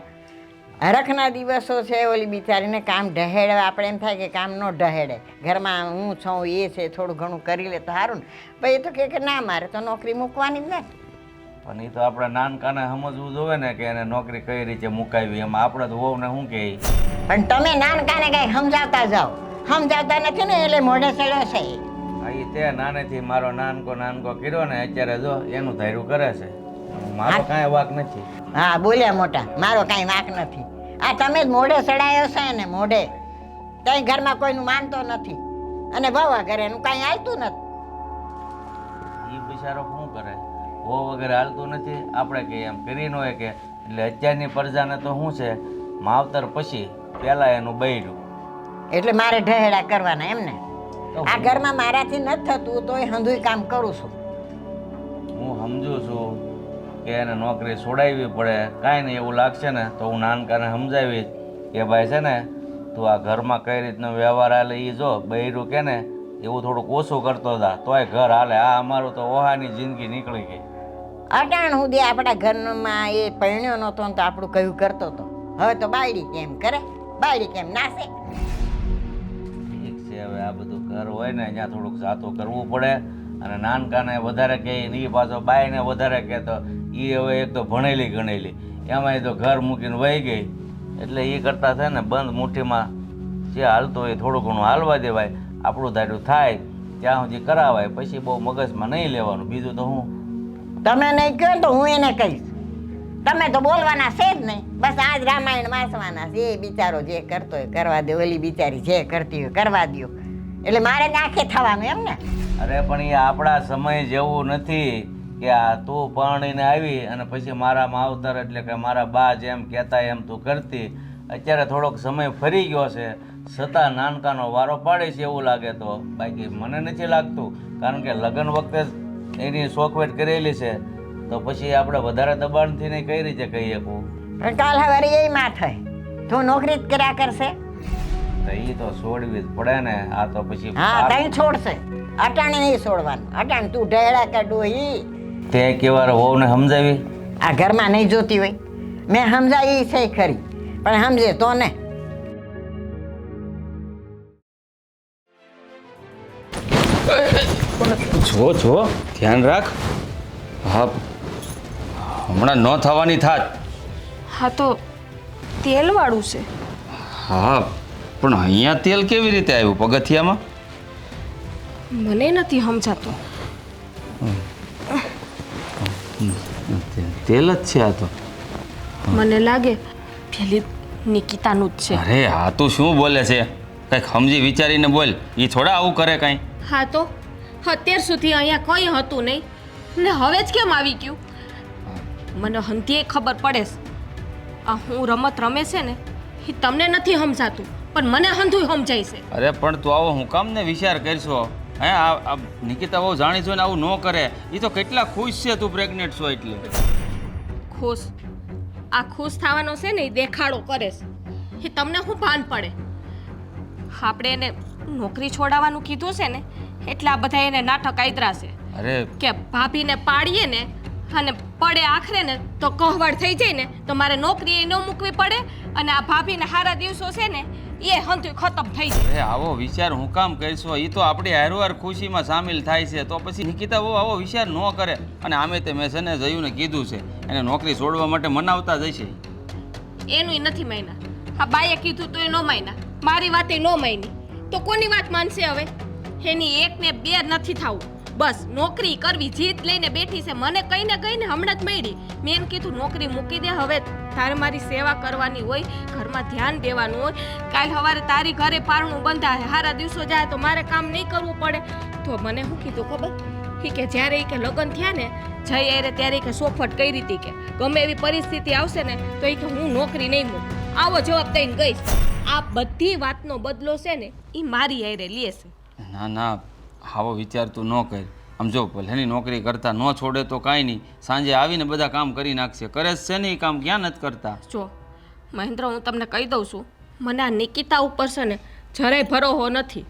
હરખના દિવસો છે, ઓલી બિચારીને કામ ઢહેડે, આપણે એમ થાય કે કામ ન ઢહેડે, ઘરમાં હું છું એ છે, થોડું ઘણું કરી લે તો સારું ને. ભાઈ એ તો કહે કે ના મારે તો નોકરી મૂકવાની જ ને. પણ એ તો આપણે નાનકાને સમજવું જોઈએ ને કે એને નોકરી કઈ રીતે મુકાવી. એમાં આપણે તો વહુને શું કહે. પણ તમે નાનકાને કાંઈ સમજાવતા જાઓ, સમજાવતા નથી ને એટલે મોઢે ચડ્યો છે. હા એ તે નાનેથી મારો નાનકો કર્યો ને અત્યારે જો એનું ધાર્યું કરે છે. મારો કાંઈ વાક નથી. હા બોલ્યા મોટા, મારો કાંઈ વાંક નથી. આ તમે જ મોઢે ચડાયો છે ને, મોઢે કઈ ઘરમાં કોઈનું માનતો નથી અને બહુ ઘરે એનું કાંઈ હાલતું નથી. એ બિચારો શું કરે, વહુ વગેરે હાલતું નથી. આપણે કે એમ કરી ન હોય કે એટલે અત્યારની પ્રજાને તો શું છે, માવતર પછી પહેલાં એનું બૈરું. એટલે મારે ઢહેડા કરવાના એમને. આ ઘરમાં મારાથી નથી થતું તોય હંધુય કામ કરું છું. હું સમજુ છું કે એને નોકરી છોડાવવી પડે, કાંઈ નહીં એવું લાગશે ને તો હું નાનકાને સમજાવીશ કે ભાઈ છે ને તું આ ઘરમાં કઈ રીતનો વ્યવહાર હાલે એ જો, બૈરું કે ને એવું થોડુંક ઓછું કરતો હતા તોય ઘર હાલે. આ અમારું તો ઓહાની જિંદગી નીકળી ગઈ. અટાણ સુધી આપણા ઘરમાં એ પરણ્યો નહોતો ને તો આપણું કયું કરતો હતો. હવે તો બાયડી કેમ કરે, બાયડી કેમ નાસે. ઠીક છે, હવે આ બધું ઘર હોય ને ત્યાં થોડુંક જાતું કરવું પડે. અને નાનકાને વધારે કહે ને એ પાછો બાઈને વધારે કહે તો એ હવે એક તો ભણેલી ગણેલી, એમાંય તો ઘર મૂકીને વહી ગઈ. એટલે એ કરતાં છે ને બંધ મુઠ્ઠીમાં જે હાલતું હોય થોડું ઘણું હાલવા દેવાય, આપણું ધાર્યું થાય ત્યાં સુધી કરાવાય, પછી બહુ મગજમાં નહીં લેવાનું. બીજું તો હું તમે નહીં કહો તો હું એને કહીશ. તમે તો બોલવાના છે જ નહીં, બસ આજ રામાયણ વાંચવાના છે. એ બિચારો જે કરતો હોય કરવા દે, ઓલી બિચારી જે કરતી હોય કરવા દો. એટલે મારે નાખે થવાનું એમ ને. અરે પણ એ આપણા સમય જેવું નથી કે આ તું પરણીને આવી અને પછી મારા માવતર એટલે કે મારા બા જેમ કહેતા એમ તું કરતી. અત્યારે થોડોક સમય ફરી ગયો છે, છતાં નાનકાનો વારો પાડે છે એવું લાગે તો. બાકી મને નથી લાગતું, કારણ કે લગ્ન વખતે જ એની શોખવેટ કરેલી છે તો પછી આપણે વધારે દબાણથી નહીં કઈ રીતે કહી શકું. પણ કાલ હવે એ માં થાય તું નોકરી જ કર્યા કરશે તો એ તો છોડવી જ પડે ને. આ તો પછી હા કઈ છોડશે, અટાણે નહીં છોડવાનું. અટાણે તું ઢેડા કાઢું ઈ તે કેવાર વહુને સમજાવી. આ ઘરમાં નહીં જોતી હોય, મેં સમજાવી છે ખરી પણ સમજે તો ને. જો ધ્યાન રાખ. હા હમણાં ન થવાની થાત. હા તો તેલવાળું છે. હા પણ અહીંયા તેલ કેવી રીતે આવ્યું પગથિયામાં? મને નથી સમજાતું. તેલ જ છે આ તો. મને લાગે પેલી નિકિતાનું જ છે. અરે આ તું શું બોલે છે? કંઈક સમજી વિચારીને બોલ. એ થોડા આવું કરે કાંઈ. હા તો અત્યાર સુધી અહીંયા કંઈ હતું નહીં ને હવે જ કેમ આવી ગયું? મને હંતીએ ખબર પડે છે આ હું રમત રમે છે ને એ તમને નથી સમજાતું પણ મને હંધુય સમજાય છે. અરે પણ તું આવો હું કામ ને વિચાર કરશો? હે આ નિકિતા બહુ જાણી છો ને આવું ન કરે. એ તો કેટલા ખુશ છે તું પ્રેગ્નેન્ટ છો એટલે. ખુશ? આ ખુશ થવાનો છે ને એ દેખાડો કરે છે. એ તમને શું ભાન પડે? આપણે એને નોકરી છોડાવવાનું કીધું છે ને એટલે આ બધા એને નાટક આદરા છે. અરે કે ભાભીને પાડીએ ને અને પડે આખરે ને તો કહવાડ થઈ જાય ને તો મારે નોકરી એ ન મૂકવી પડે અને આ ભાભીને સારા દિવસો છે ને એ હંધુય ખતમ થઈ જાય. અરે આવો વિચાર હું કામ કરશો? એ તો આપણી હારવાર ખુશીમાં સામેલ થાય છે તો પછી નિકિતા બહુ આવો વિચાર ન કરે. અને આમે તે મેં છે ને જયુંને કીધું છે એને નોકરી છોડવા માટે મનાવતા જ હશે. એનું નથી માયના. આ બાઈએ કીધું તો એ ન માયના, મારી વાત એ ન માયની તો કોની વાત માનશે હવે? એની એક ને બે નથી થવું, બસ નોકરી કરવી જીત લઈને બેઠી છે. મને કહીને હમણાં જ મળી. મેં એમ કીધું નોકરી મૂકી દે, હવે તારે મારી સેવા કરવાની હોય, ઘરમાં ધ્યાન દેવાનું હોય. કાલ સવારે તારી ઘરે પારણું બંધાય, સારા દિવસો જાય તો મારે કામ નહીં કરવું પડે. તો મને શું કીધું ખબર? કે જ્યારે એ કે લગ્ન થયા ને જઈ અરે ત્યારે કે સોફટ કરી હતી કે ગમે એવી પરિસ્થિતિ આવશે ને તો એ કે હું નોકરી નહીં મૂકું. આવો જવાબ દઈને ગઈશ. આ બધી વાતનો બદલો છે ને એ મારી હારે લે છે. ના ના આવો વિચાર તું ન કર. આમ જો ભલેની નોકરી કરતા ન છોડે તો કાંઈ નહીં, સાંજે આવીને બધા કામ કરી નાખશે. કરે જ છે ને એ કામ, ક્યાં નથી કરતા. જો મહેન્દ્ર, હું તમને કહી દઉં છું, મને આ નિકિતા ઉપર છે ને જરાય ભરોસો નથી.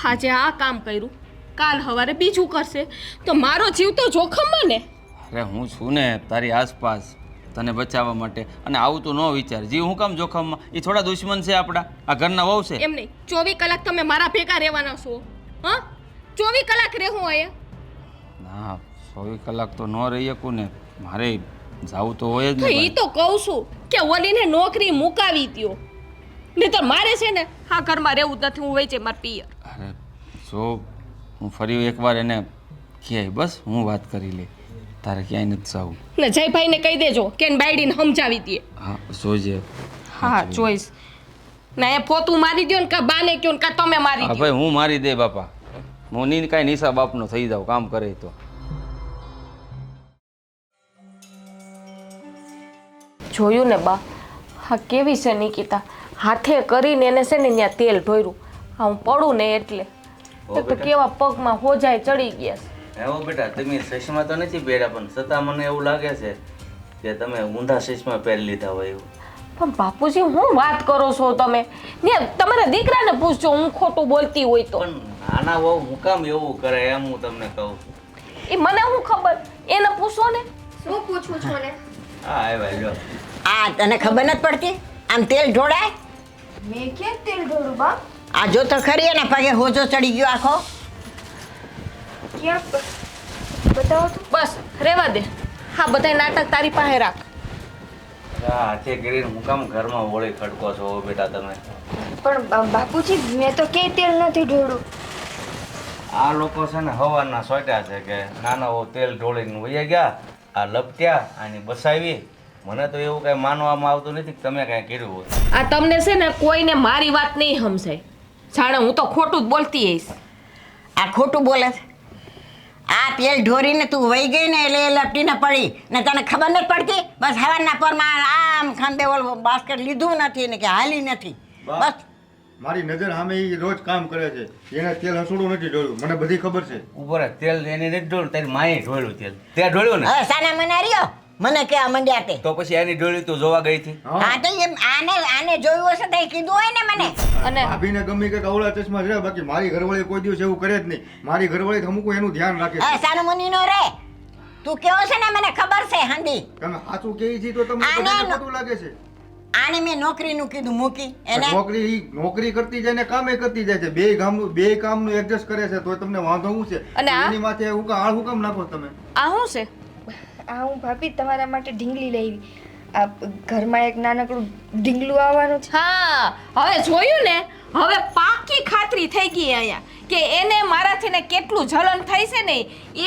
આજે આ કામ કર્યું, કાલ સવારે બીજું કરશે તો મારો જીવ તો જોખમમાં ને. અરે હું છું ને તારી આસપાસ. તને બચાવવા માટે. અને આવું તું ન વિચાર. જીવ હું કામ જોખમમાં? એ થોડા દુશ્મન છે આપણા, આ ઘરના વહુ છે. એમ નહીં, 24 કલાક તમે મારા ભેગા રહેવાના છો. હા, 24 કલાક રહેવું અહીંયા. ના 24 કલાક તો ન રહી શકું ને, મારે જાવું તો હોય જ તો ને. એ તો કહું છું કે ઓલીને નોકરી મુકાવી દ્યો, નહીં તો મારે છે ને હા ઘરમાં રહેવું જ નથી. હું વહી જાય મારા પિયર. અરે જો હું ફરી એકવાર એને કહે, બસ હું વાત કરી લે, તારે ક્યાંય નથી જવું. ને જયભાઈને કહી દેજો કે એને બાયડીને સમજાવી દે. હા જોજે. હા જોઈશ. ના એ પોતું મારી દ્યો ને કાં બાને કયો ને કાં તમે મારી હા દ્યો. ભાઈ હું મારી દે બાપા, હું ની કાંઈ નિશા બાપનો થઈ જાઉં કામ કરે તો. જોયું ને બા, હા કેવી છે નિકિતા, હાથે કરીને એને છે ને ત્યાં તેલ ઢોર્યું. હા હું પડું ને એટલે તો કેવા પગમાં હોજાય ચડી ગયા છે. એવો બેટા, તમે ચશ્મા તો નથી પહેર્યા, પણ છતાં મને એવું લાગે છે કે તમે ઊંધા ચશ્મા પહેરી લીધા હોય એવું. પણ બાપુજી હું વાત કરો છો તમે? ને તમારા દીકરાને પૂછજો હું ખોટું બોલતી હોય તો. પણ નાના વહુ હું કામ એવું કરે એમ હું તમને કહું છું. એ મને શું ખબર, એને પૂછો ને. શું પૂછું છો ને? હા આવ્યા જો. આ તને ખબર નથી પડતી આમ તેલ ઢોળાય? મેં ક્યાં તેલ ઢોળું બા? આ જો તો ખરી એના પગે હોજો ચડી ગયો આખો. ક્યાં બતાવો તો. બસ રેવા દે. હા બધાય નાટક તારી પાસે રાખ. આ હાથે કરીને હું કામ ઘરમાં હોળી ખડકો છો બેટા તમે? પણ બાપુજી મેં તો ક્યાંય તેલ નથી ઢોળું. આ લોકો છે ને હવારના સોટ્યા છે કે નાના વહુ તેલ ઢોળીને વહી ગયા, આ લપટ્યા આની બસાવી. મને તો એવું કઈ માનવામાં આવતું નથી કે તમે કઈ કર્યું હોય. આ તમને છે ને કોઈને મારી વાત નહીં સમજાય. જાણે હું તો ખોટું જ બોલતી હઈશ. આ ખોટું બોલે છે. આ તેલ ઢોરીને તું વહી ગઈ ને એટલે એ લપટીને પડી ને તને ખબર નથી પડતી. બસ હવારના પરમાં આમ ખંભે ઓલું બાસ્કેટ લીધું નથી ને કે હાલી નથી. બસ મારી નજર સામે એ રોજ કામ કરે છે, એને તેલ હસોડું નથી ઢોળ્યું, મને બધી ખબર છે. ઉપર તેલ એને નથી ઢોળ્યું, તારી માએ ઢોળ્યું તેલ. ત્યાં ઢોળ્યું ને હવે સાના મને રહ્યો મને કેવા મંડ્યા તે. તો પછી એની ઢોળી તું જોવા ગઈ હતી. હા તો એમ આને જોયું હશે તો એ કીધું હોય ને મને. અને ભાભીને ગમે કે અવળા ચશ્મા છે, બાકી મારી ઘરવાળી કોઈ દિવસ એવું કરે જ નહીં. મારી ઘરવાળી અમુક એનું ધ્યાન રાખે છે. હવે સાનું મુની નો રે તું કેવો છે ને મને ખબર છે હાંડી. તમે સાચું કહી છે તો તમને આને બધાને ખોટું લાગે છે. આને મેં નોકરીનું કીધું મૂકી એને. નોકરી કરતી જાય ને કામે કરતી જાય છે, બે કામનું એડજસ્ટ કરે છે તો તમને વાંધો શું છે? અને આ? એની માથે આળ હું કામ નાખો તમે? આ શું છે? આ હું ભાભી તમારા માટે ઢીંગલી લાવી. આ ઘરમાં એક નાનકડું ઢીંગલું આવવાનું છે. હા હવે જોયું ને, હવે પાકી ખાતરી થઈ ગઈ અહીંયા કે એને મારાથી ને કેટલું જલન થાય છે ને.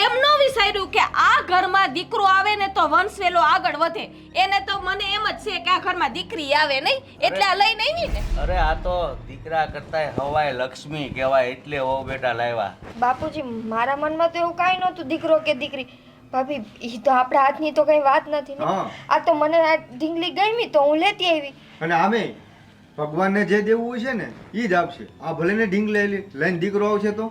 એમ ન વિચાર્યું કે આ ઘરમાં દીકરો આવે ને તો વંશવેલો આગળ વધે. એને તો મને એમ જ છે કે આ ઘરમાં દીકરી આવે નહીં એટલે આ લઈને આવી ને. અરે આ તો દીકરા કરતા હવાય લક્ષ્મી કહેવાય એટલે હો બેટા લાવ્યા. બાપુજી મારા મનમાં તો એવું કાંઈ નહોતું દીકરો કે દીકરી. ભાભી એ તો આપણા હાથની તો કઈ વાત નથી ને. હા. આ તો મને આ ઢીંગલી ગમી તો હું લેતી આવી. અને આમે ભગવાનને જે દેવું હોય છે ને એ જ આપશે. આ ભલે ને ઢીંગ લઈને દીકરો આવશે તો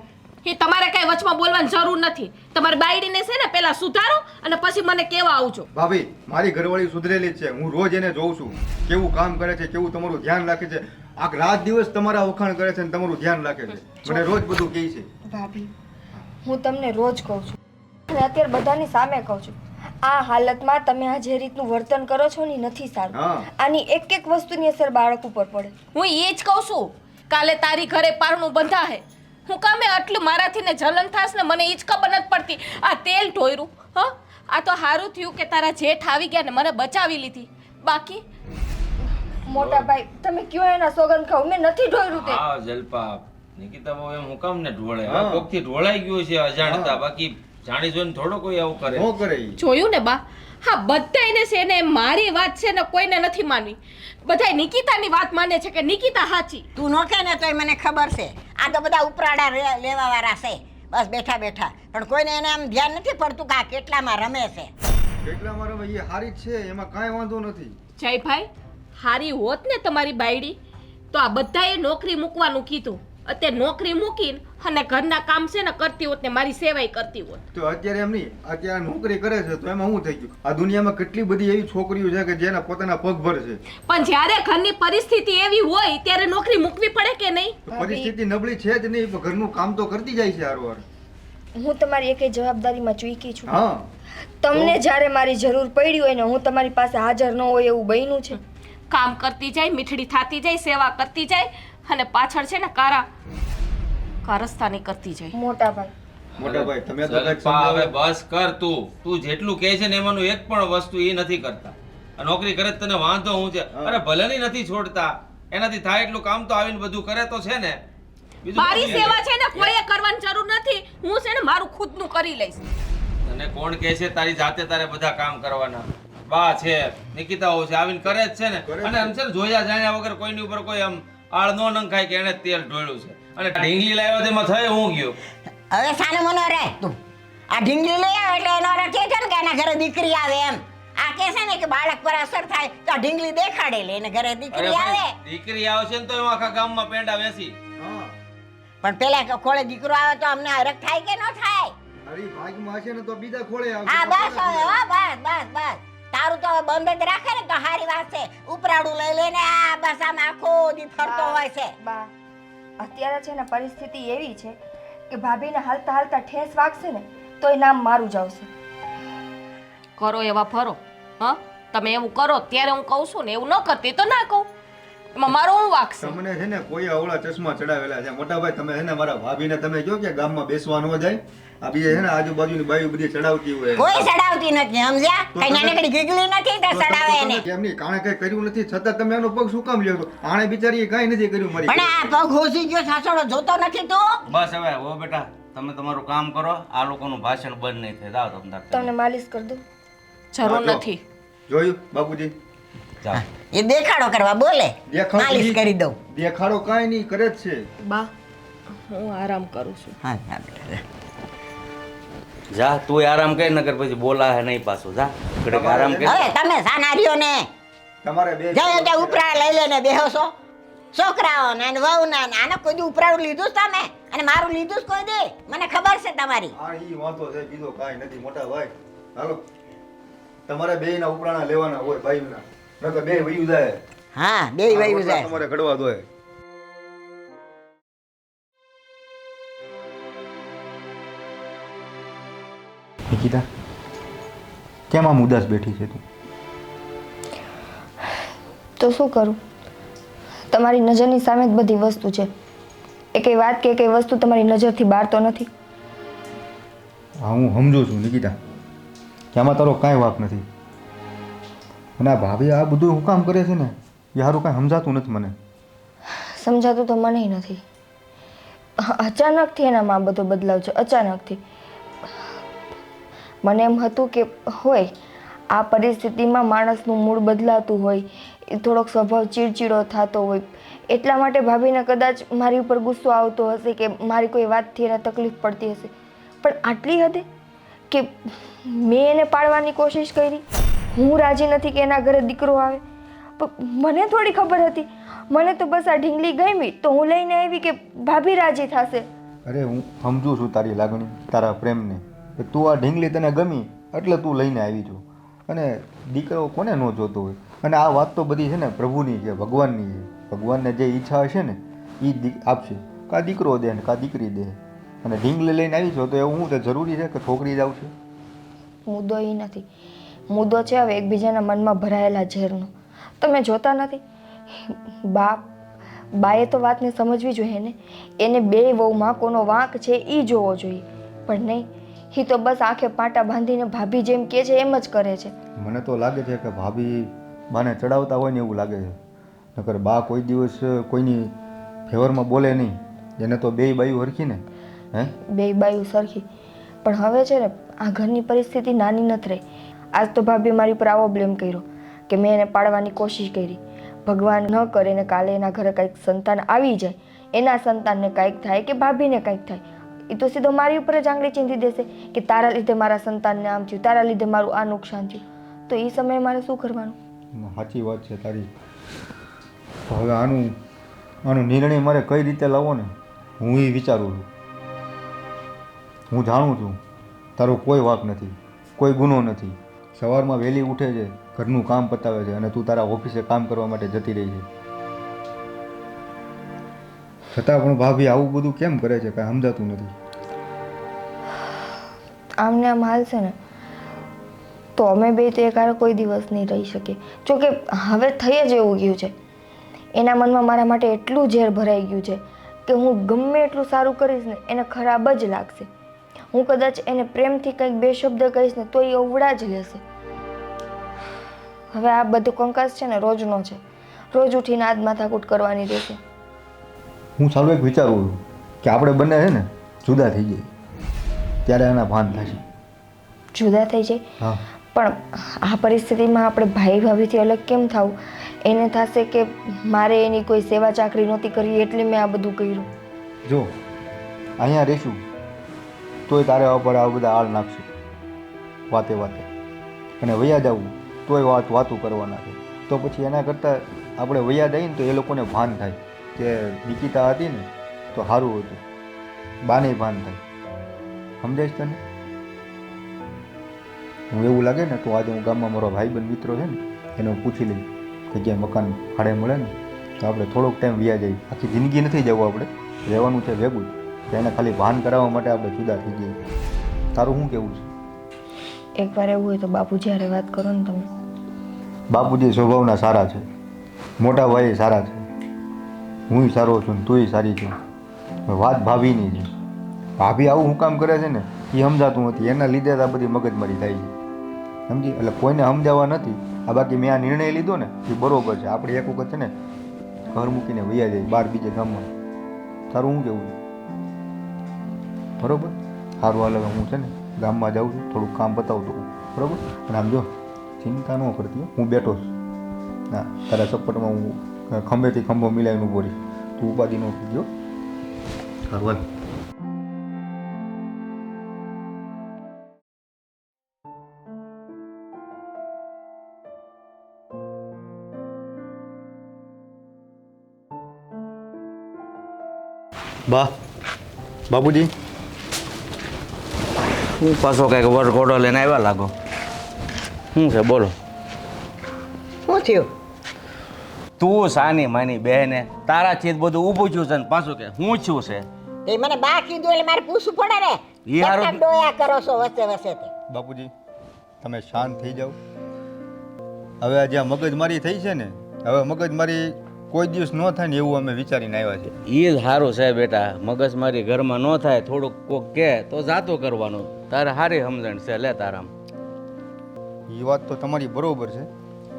એ તમારે કઈ વચમાં બોલવાની જરૂર નથી. તમારી બાયડીને છે ને પહેલા સુધારો અને પછી મને કેવા આવજો. ભાભી મારી ઘરવાળી સુધરેલી જ છે, હું રોજ એને જોઉં છું કેવું કામ કરે છે, કેવું તમારું ધ્યાન રાખે છે. આ રાત દિવસ તમારા વખાણ કરે છે અને તમારું ધ્યાન રાખે છે. મને રોજ બધું કહે છે. ભાભી હું તમને રોજ કહું છું અને અત્યારે બધાની સામે કહું છું, આ હાલતમાં તમે આ જે રીતનું વર્તન કરો છો ને ઈ નથી સારું. હા. આની એક એક વસ્તુની અસર બાળક ઉપર પડે. હું એ જ કહું છું, કાલે તારી ઘરે પારણું બંધા હે. હું કામે આટલું મારાથી ને જલન થાસ ને મને એ જ ખબર નથી પડતી. આ તેલ ઢોયરું હ આ તો સારું થયું કે તારા જેઠ આવી ગયા ને મને બચાવી લીધી. બાકી મોટા ભાઈ તમે કયો એના સોગંદ ખાવ, મેં નથી ઢોળ્યું તે. હા જલપા, નિકિતા બહુ એમ હું કામ ને ઢોળે? હા. કોકથી ઢોળાઈ ગયું છે અજાણતા, બાકી જાણી જોઈને થોડો કોઈ આવું કરે. ન કરે ઈ. જોયું ને બા, હા બધાયને છે ને મારી વાત છે ને કોઈને નથી માનવી. બધાય નિકિતાની વાત માને છે કે નિકિતા સાચી. તું નો કે ને તોય મને ખબર છે. આ તો બધા ઉપરાડા લેવા વાળા છે બસ બેઠા બેઠા. પણ કોઈને એને આમ ધ્યાન નથી પડતું કે આ કેટલામાં રમે છે. કેટલા મારો એ હારી જ છે, એમાં કાંઈ વાંધો નથી. જયભાઈ હારી હોત ને તમારી બાયડી તો આ બધાએ નોકરી મૂકવાનું કીધું. અત્યારે નોકરી મૂકીને અને ઘરના કામ છે ને કરતી હોત ને મારી સેવાય કરતી હોત. તો અત્યારે એમ નહીં, અત્યારે નોકરી કરે છે તો એમાં શું થઈ ગયું? આ દુનિયામાં કેટલી બધી એવી છોકરીઓ છે કે જેના પોતાના પગ ભર છે. પણ જ્યારે ઘરની પરિસ્થિતિ એવી હોય ત્યારે નોકરી મૂકવી પડે કે નહીં? પરિસ્થિતિ નબળી છે જ નહીં, પણ ઘરનું કામ તો કરતી જાય છે હારવાર. હું તમારી એકેય જવાબદારીમાં ચૂકી છું. હા તમને જ્યારે મારી જરૂર પડી હોય ને હું તમારી પાસે હાજર ન હોય એવું બન્યું છે. કામ કરતી જાય, મીઠડી થાતી જાય, સેવા કરતી જાય અને પાછળ છે ને કારસ્તાની કરતી જાય. મોટા ભાઈ, મોટા ભાઈ તમે તો કંઈક સલ્પા, હવે સમજાવો. બસ કર તું જેટલું કહે છે ને એમાંનું એક પણ વસ્તુ એ નથી કરતા. આ નોકરી કરે તો તને વાંધો હું છે? અરે ભલે ની નથી છોડતા, એનાથી થાય એટલું કામ તો આવીને બધું કરે તો છે ને. બીજું મારી શું સેવા છે? છે ને કોઈએ કરવાની જરૂર નથી. હું છે ને મારું ખુદનું કરી લઈશ. તને કોણ કહે છે તારી જાતે તારે બધા કામ કરવાના? બા છે, નિકિતાઓ છે, આવીને કરે જ છે ને. અને આમ છે ને જોયા જાણ્યા વગર કોઈની ઉપર કોઈ આમ આળ નો નંખાય કે એને તેલ ઢોળ્યું છે. અને ઢીંગલી લાવ્યો તેમાં થઈ હું ગયો. હવે સાને મનો રે તું આ ઢીંગલી લઈ આવે એટલે એનો અર્થ એ છે ને કે એના ઘરે દીકરી આવે એમ. આ કે છે ને કે બાળક પર અસર થાય તો આ ઢીંગલી દેખાડે લે એને ઘરે અરે દીકરી આવે. ભાઈ, દીકરી આવશે ને તો એમાં આખા ગામમાં પેંડા વેસી. હા પણ પેલા કે ખોળે દીકરો આવે તો અમને હરખ થાય કે ન થાય? અરે ભાગમાં હશે ને તો બીજા ખોળે આવશે. હા બસ હવે હો, બસ તારું તો હવે બંધ જ રાખે ને તો સારી વાત છે. ઉપરાડું લઈ લઈને આ બસ આમ આખો દી ફરતો હોય છે. બા, અત્યારે છે ને પરિસ્થિતિ એવી છે કે ભાભીને હાલતા હાલતા ઠેસ વાગશે ને તોય નામ મારું જ આવશે. કરો એવા ફરો. હા, તમે એવું કરો ત્યારે હું કહું છું ને, એવું ન કરતી તો ના કહું. એમાં મારો હું વાગશે? તમને છે ને કોઈ અવળા ચશ્મા ચડાવેલા છે મોટા ભાઈ. તમે છે ને મારા ભાભીને તમે કહો કે ગામમાં બેસવા ન જાય. આ બીજે છે ને આજુબાજુની બાયું બધી ચડાવતી હોય. કોઈ સડાવતી નથી સમજ્યા? તો કઈ તમે- નાનકડી ગીગલી નથી તો સડાવે એને. એમની કાણે કઈ કર્યું નથી છતાં તમે એનો પગ શું કામ લ્યો છો? આણે બિચારીએ કાંઈ નથી કર્યું મારી. પણ આ પગ ઘોસી ગયો સાસોડો જોતો નથી તું? બસ હવે હો બેટા, તમે તમારું કામ કરો. આ લોકોનું ભાષણ બંધ નહીં થાય. જાઓ તમે તાર. તમને માલિશ કરી દઉં? જરૂર હા, જો. નથી. જોયું બાપુજી? જાઓ. એ દેખાડો કરવા બોલે દેખાડો માલિશ ઈ- કરી દઉં. દેખાડો કાંઈ નહીં કરે જ છે. બા, હું આરામ કરું છું. હા હા બેટા. જા તું આરામ કરી નકર પછી બોલા હે નહીં પાછું. જા ઘડીક આરામ કરી. હવે તમે સાનારીઓ ને તમારે બે જાય ત્યાં ઉપરા લઈ લઈને બેહો છો છોકરાઓ ને વહુ ને આને કોઈ દી ઉપરાડું લીધું જ તમે અને મારું લીધું જ કોઈ દી? મને ખબર છે તમારી. આ ઈ વાંધો છે બીજો કાંઈ નથી મોટા ભાઈ. હાલો તમારે બેયના ઉપરાણા લેવાના હોય ભાઈના. નકર બે વયું જાય. હા બે વયું જાય. તમારે કડવા દોય. નિકિતા કેમ આમ ઉદાસ બેઠી છે તું? તો શું કરું? તમારી નજરની સામે જ બધી વસ્તુ છે. એકેય વાત કે એકેય વસ્તુ તમારી નજરથી બહાર તો નથી. હા હું સમજુ છું નિકિતા કે આમાં તારો કાંઈ વાંક નથી. અને આ ભાભી આ બધું હું કામ કરે છે ને એ સારું કાંઈ સમજાતું નથી મને. સમજાતું તો મને નથી. અચાનકથી એનામાં બધો બદલાવ છે. અચાનકથી મને એમ હતું કે હોય આ પરિસ્થિતિમાં માણસનું મૂડ બદલાતું હોય, એ થોડોક સ્વભાવ ચીડચીડો થતો હોય, એટલા માટે ભાભીને કદાચ મારી ઉપર ગુસ્સો આવતો હશે કે મારી કોઈ વાતથી એને તકલીફ પડતી હશે. પણ આટલી હદે કે મેં એને પાડવાની કોશિશ કરી. હું રાજી નથી કે એના ઘરે દીકરો આવે. પણ મને થોડી ખબર હતી. મને તો બસ આ ઢીંગલી ગમી તો હું લઈને આવી કે ભાભી રાજી થશે. અરે હું સમજુ છું તારી લાગણી તારા પ્રેમને કે તું આ ઢીંગલી તને ગમી એટલે તું લઈને આવી છું. અને દીકરો કોને ન જોતો હોય? અને આ વાત તો બધી છે ને પ્રભુની છે, ભગવાનની છે. ભગવાનને જે ઈચ્છા હશે ને એ આપશે. કા દીકરો દે ને કા દીકરી દે. અને ઢીંગલી લઈને આવી છો તો એવું હું તે જરૂરી છે કે છોકરી જ આવશે? મુદ્દો એ નથી. મુદ્દો છે હવે એકબીજાના મનમાં ભરાયેલા ઝેરનો. તમે જોતા નથી? બાએ તો વાતને સમજવી જોઈએ ને. એને બે વહુમાં કોનો વાંક છે એ જોવો જોઈએ. પણ નહીં, એ તો બસ આંખે પાટા બાંધીને ભાભી જેમ કહે છે એમ જ કરે છે. મને તો લાગે છે કે ભાભી બાને ચડાવતા હોય ને એવું લાગે છે. નકર બા કોઈ દિવસ કોઈની ફેવરમાં બોલે નહીં. એને તો બેય બાયું હરખી ને. હે બે બાયું સરખી. પણ હવે છે ને આ ઘરની પરિસ્થિતિ નાની નથી રહી. આજ તો ભાભી મારી ઉપર આવો બ્લેમ કર્યો કે મેં એને પાડવાની કોશિશ કરી. ભગવાન ન કરે ને કાલે એના ઘરે કંઈક સંતાન આવી જાય, એના સંતાનને કંઈક થાય કે ભાભીને કંઈક થાય, એ તો સીધો મારી ઉપર જ આંગળી ચીંધી દેશે કે તારા લીધે મારા સંતાનને આમ થયું, તારા લીધે મારું આ નુકસાન થયું. તો એ સમયે મારે શું કરવાનું? સાચી વાત છે તારી. તો હવે આનો નિર્ણય મારે કઈ રીતે લાવવો ને હું એ વિચારું છું. હું જાણું છું તારો કોઈ વાંક નથી, કોઈ ગુનો નથી. સવારમાં વહેલી ઉઠે છે, ઘરનું કામ પતાવે છે અને તું તારા ઓફિસે કામ કરવા માટે જતી રહી છે. છતાં પણ ભાભી આવું બધું કેમ કરે છે કાંઈ સમજાતું નથી. આમને આમ હાલશે ને તો અમે બે તો એકારે કોઈ દિવસ નહીં રહી શકીએ. જોકે હવે થઈ જ એવું ગયું છે. એના મનમાં મારા માટે એટલું ઝેર ભરાઈ ગયું છે કે હું ગમે એટલું સારું કરીશ ને એને ખરાબ જ લાગશે. હું કદાચ એને પ્રેમથી કંઈક બે શબ્દ કહીશ ને તો એ અવડા જ લેશે. હવે આ બધું કંકાસ છે ને રોજનો છે. રોજ ઉઠીને આજ માથાકૂટ કરવાની રહેશે. હું સારું એક વિચારું છું કે આપણે બંને છે ને જુદા થઈ જઈએ ત્યારે એના ભાન થશે. જુદા થઈ જાય હા, પણ આ પરિસ્થિતિમાં આપણે ભાઈ ભાભીથી અલગ કેમ થવું? એને થશે કે મારે એની કોઈ સેવા ચાકરી નહોતી કરવી એટલે મેં આ બધું કર્યું. જો અહીંયા રહીશું તોય તારે ઉપર આવા બધા આળ નાખશે વાતે વાતે, અને વૈયા જવું તોય વાતું કરવાના છે. તો પછી એના કરતાં આપણે વૈયા જઈએ ને તો એ લોકોને ભાન થાય કે નિકિતા હતી ને તો સારું હતું, બાને ભાન થાય. સમજાય છે તને? હું એવું લાગે ને તો આજે હું ગામમાં મારો ભાઈબંધ મિત્રો છે ને એને હું પૂછી લઈશ કે ક્યાં મકાન ભાડે મળે ને તો આપણે થોડોક ટાઈમ વ્યા જઈએ. આખી જિંદગી નથી જવું, આપણે રહેવાનું છે ભેગું તો એને ખાલી ભાન કરાવવા માટે આપણે જુદા થઈ જઈએ. તારું શું કેવું છે? એકવાર એવું હોય તો બાપુજી હારે વાત કરો ને તમે. બાપુજી સ્વભાવના સારા છે, મોટા ભાઈ સારા છે, હું સારો છું ને તુંય સારી છું. વાત ભાભીની છે. ભાભી આવું હું કામ કરે છે ને એ સમજાતું નથી, એના લીધે જ આ બધી મગજમારી થાય છે. સમજી? એટલે કોઈને સમજાવવા નથી. આ બાકી મેં આ નિર્ણય લીધો ને એ બરોબર છે. આપણે એક વખત છે ને ઘર મૂકીને વૈયા જાય બહાર બીજે ગામમાં. તારું શું કેવું છે? બરોબર? સારું હાલ હવે હું છે ને ગામમાં જાઉં છું, થોડુંક કામ બતાવતો હું. બરોબર? અને આમ જો ચિંતા ન કરતી, હું બેઠો છું. ના, તારા સપોર્ટમાં હું ખંભેથી ખંભો મિલાવીને ઊભો રહીશ. તું ઉપાધિ ન કરજો. સારું હાલ. બાપુજી હું પાછો કંઈક વરઘોડો લઈને આવ્યા લાગો. શું છે બોલો? શું થયું? તું સાની માની બહેને તારા ચીજ બધું ઊભું થયું છે ને પાછું કે હું છું છે. તે મને બા કીધું એટલે મારે પૂછવું પડે ને. ઈ હારું. કેટલા ડોયા કરો છો વચ્ચે વચ્ચે તે? બાપુજી તમે શાંત થઈ જાઓ. હવે આ જ્યાં મગજમારી થઈ છે ને, હવે મગજમારી કોઈ દિવસ ન થાય ને એવું અમે વિચારીને આવ્યા છે. એ જ સારું છે બેટા, મગજમારી ઘરમાં ન થાય. થોડુંક કોક કહે તો જાતું કરવાનું. તારે સારી સમજણ છે લે તારામ. એ વાત તો તમારી બરોબર છે,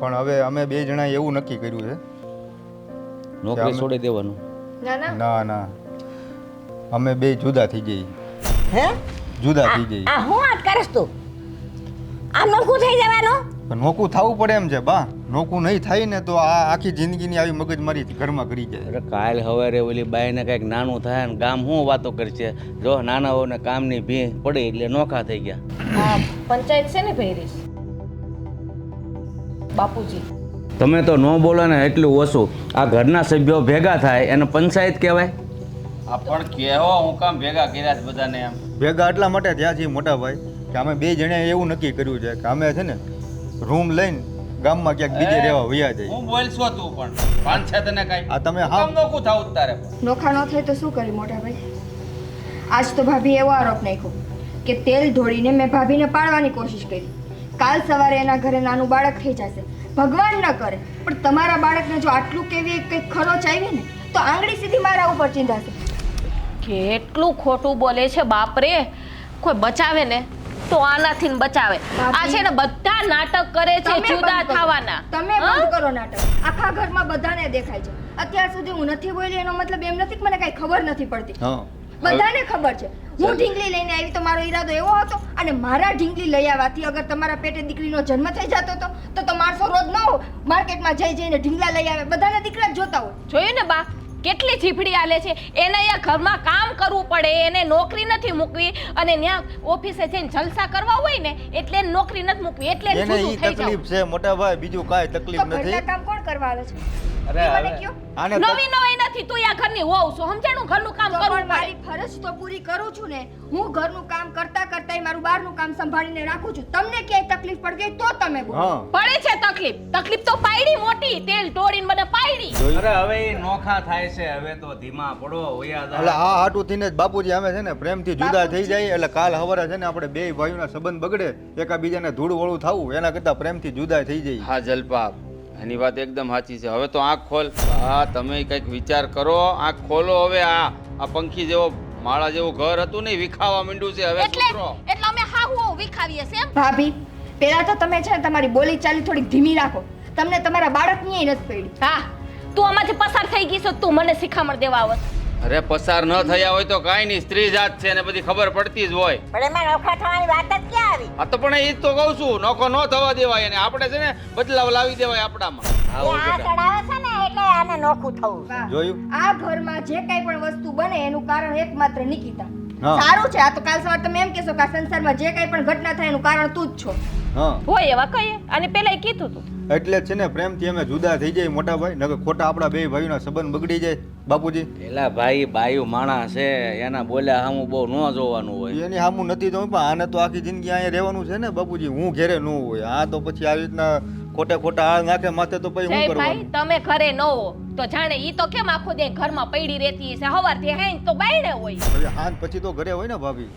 પણ હવે અમે બે જણાએ એવું નક્કી કર્યું છે. નોકરી અમે- છોડી દેવાનું. ના ના, અમે બે જુદા થઈ જઈએ. હે? જુદા થઈ જઈએ. આ હું વાત કરસ તું? આમ નોખું થઈ જવાનું? પણ નોકું થવું પડે એમ છે બા. નોકું નહીં થાય ને તો આ આખી જિંદગીની આવી મગજમારી ઘરમાં કરી જાય. અરે કાલ સવારે ઓલી બાઈને કંઈક નાનું થાય ને ગામ શું વાતો કરશે? જો નાનાઓને કામની ભી પડી એટલે નોખા થઈ ગયા. આ પંચાયત છે ને ભૈરીશ બાપુજી. તમે તો ન બોલો ને એટલું ઓછું. આ ઘરના સભ્યો ભેગા થાય એને પંચાયત કહેવાય. આ પણ કહેવો હું કામ ભેગા કર્યા છે બધાને એમ? ભેગા એટલા માટે થયા છીએ મોટા ભાઈ કે અમે બે જણાએ એવું નક્કી કર્યું છે કે અમે છે ને રૂમ લઈને ગામમાં ક્યાંક બીજે રહેવા વયા જઈએ. હું બોલશો તું પણ ભાન છે તને કાંઈ? આ તમે હું હા કામ નોખું થાવું જ તારે પણ? નોખા ન થાય તો શું કરી મોટા ભાઈ? આજ તો ભાભી એવો આરોપ નાખ્યો કે તેલ ઢોળીને મેં ભાભીને પાડવાની કોશિશ કરી. કાલ સવારે એના ઘરે નાનું બાળક થઈ જશે. ભગવાન ન કરે પણ તમારા બાળકને જો આટલું કેવી કંઈક ખરોચ આવી ને તો આંગળી સીધી મારા ઉપર ચીંધાશે. કેટલું ખોટું બોલે છે બાપરે. કોઈ બચાવે ને તો આનાથી ને બચાવે. આ છે ને બધા નાટક કરે છે તમે જુદા બંધ કરો. થવાના. તમે બંધ કરો નાટક. આખા ઘરમાં બધાને દેખાય છે. અત્યાર સુધી હું નથી બોલી એનો મતલબ એમ નથી કે મને કઈ ખબર નથી પડતી. હા બધાને ખબર છે. હું ઢીંગલી લઈને આવી તો મારો ઈરાદો એવો હતો, અને મારા ઢીંગલી લઈ આવવાથી અગર તમારા પેટે દીકરીનો જન્મ થઈ જતો હતો તો માણસો રોજ ન માર્કેટમાં જઈને ઢીંગલા લઈ આવે. બધાના દીકરા જ જોતા હોય. જોયું ને બા કેટલી ચીફડી આલે છે. એને અહીંયા ઘરમાં કામ કરવું પડે, એને નોકરી નથી મૂકવી, અને ત્યાં ઓફિસે જઈને જલસા કરવા હોય ને એટલે એને નોકરી નથી મૂકવી, એટલે એને એને જુદું ઈ થઈ જવું. તકલીફ છે મોટા ભાઈ, બીજું કાંઈ તો તકલીફ ઘરના નથી. કામ કોણ કરવા આવે છે? અરે ઈ મને હવે કયો આને નવી નવી નથી તું આ ઘરની હોવ છો સમજાણું ઘરનું કામ તો કરવું પણ મારી પડે ફરજ તો પૂરી કરું છું ને. હું ઘરનું કામ કરતા કરતા મારું બહારનું કામ સંભાળીને રાખું છું. તમને ક્યાંય તકલીફ પડી ગઈ તો તમે બોલો. હા પડે છે તકલીફ તો પાયડી મોટી તેલ ઢોળીને મને પાયડી જોયું અરે હવે ઈ નોખા થાય છે હવે તો ધીમા પડો વયા એટલે જા. આ હાટું થઈને જ બાપુજી અમે છે ને પ્રેમથી જુદા થઈ જાય એટલે કાલ સવારે છે ને આપણે બે ભાઈઓના સંબંધ બગડે એકાબીજાને ધૂળવળું થવું એના કરતાં પ્રેમથી જુદા થઈ જાય. હા જલપા એની વાત એકદમ સાચી છે. હવે તો આંખ ખોલ. હા તમે કંઈક વિચાર કરો, આંખ ખોલો હવે. આ પંખી જેવો માળા જેવું ઘર હતું ને વિખાવા માંડ્યું છે હવે. એટલે સુધરો. એટલે અમે હાહુ વિખાવીએ છે એમ ભાભી પેલા તો તમે છે ને તમારી બોલી ચાલી થોડીક ધીમી રાખો. તમને તમારા બાળકની નથી પડી. હા તું આમાંથી પસાર થઈ ગઈ છો તું મને શિખામણ દેવા આવત અરે પસાર ન થયા હોય તો કાંઈ નહીં, સ્ત્રી જાત છે ને બધી ખબર પડતી જ હોય. પણ એમાં નોખા થવાની વાત જ ક્યાં આવી? આ તો પણ એ જ તો કહું છું, નોખો ન થવા દેવાય અને આપણે છે ને બદલાવ લાવી દેવાય આપણામાં. આવો આ બેટા. ચડાવે છે ને એટલે આને નોખું થવું છે. વાહ. જોયું? આ ઘરમાં જે કઈ પણ વસ્તુ બને એનું કારણ એકમાત્ર નિકિતા. હા. સારું છે. આ તો કાલ સવારે તમે એમ કહેશો કે આ સંસારમાં જે કઈ પણ ઘટના થાય એનું કારણ તું જ છો. હા હોય એવા કહીએ અને પેલા કીધું તું એટલે જ છે ને પ્રેમથી અમે જુદા થઈ જાય મોટા ભાઈ, નકર ખોટા આપણા બે ભાઈઓના સંબંધ બગડી જાય બાપુજી. પેલા ભાઈ બાયું માણસ છે એના બોલ્યા સામું બહુ ન જોવાનું હોય. એની સામું નથી તો પણ આને તો આખી જિંદગી અહીંયા રહેવાનું છે ને બાપુજી. હું ઘેરે ન હોય આ તો પછી આવી રીતના ખોટા આ નાખે માથે તો પછી શું જય ભાઈ કરવાનું? તમે ઘરે ન હો તો જાણે ઈ તો કેમ આખો દે ઘરમાં પડી રહેતી છે હવારથી હેંગ તો બાયણે હોય હવે હાન પછી તો ઘરે હોય ને ભાભી.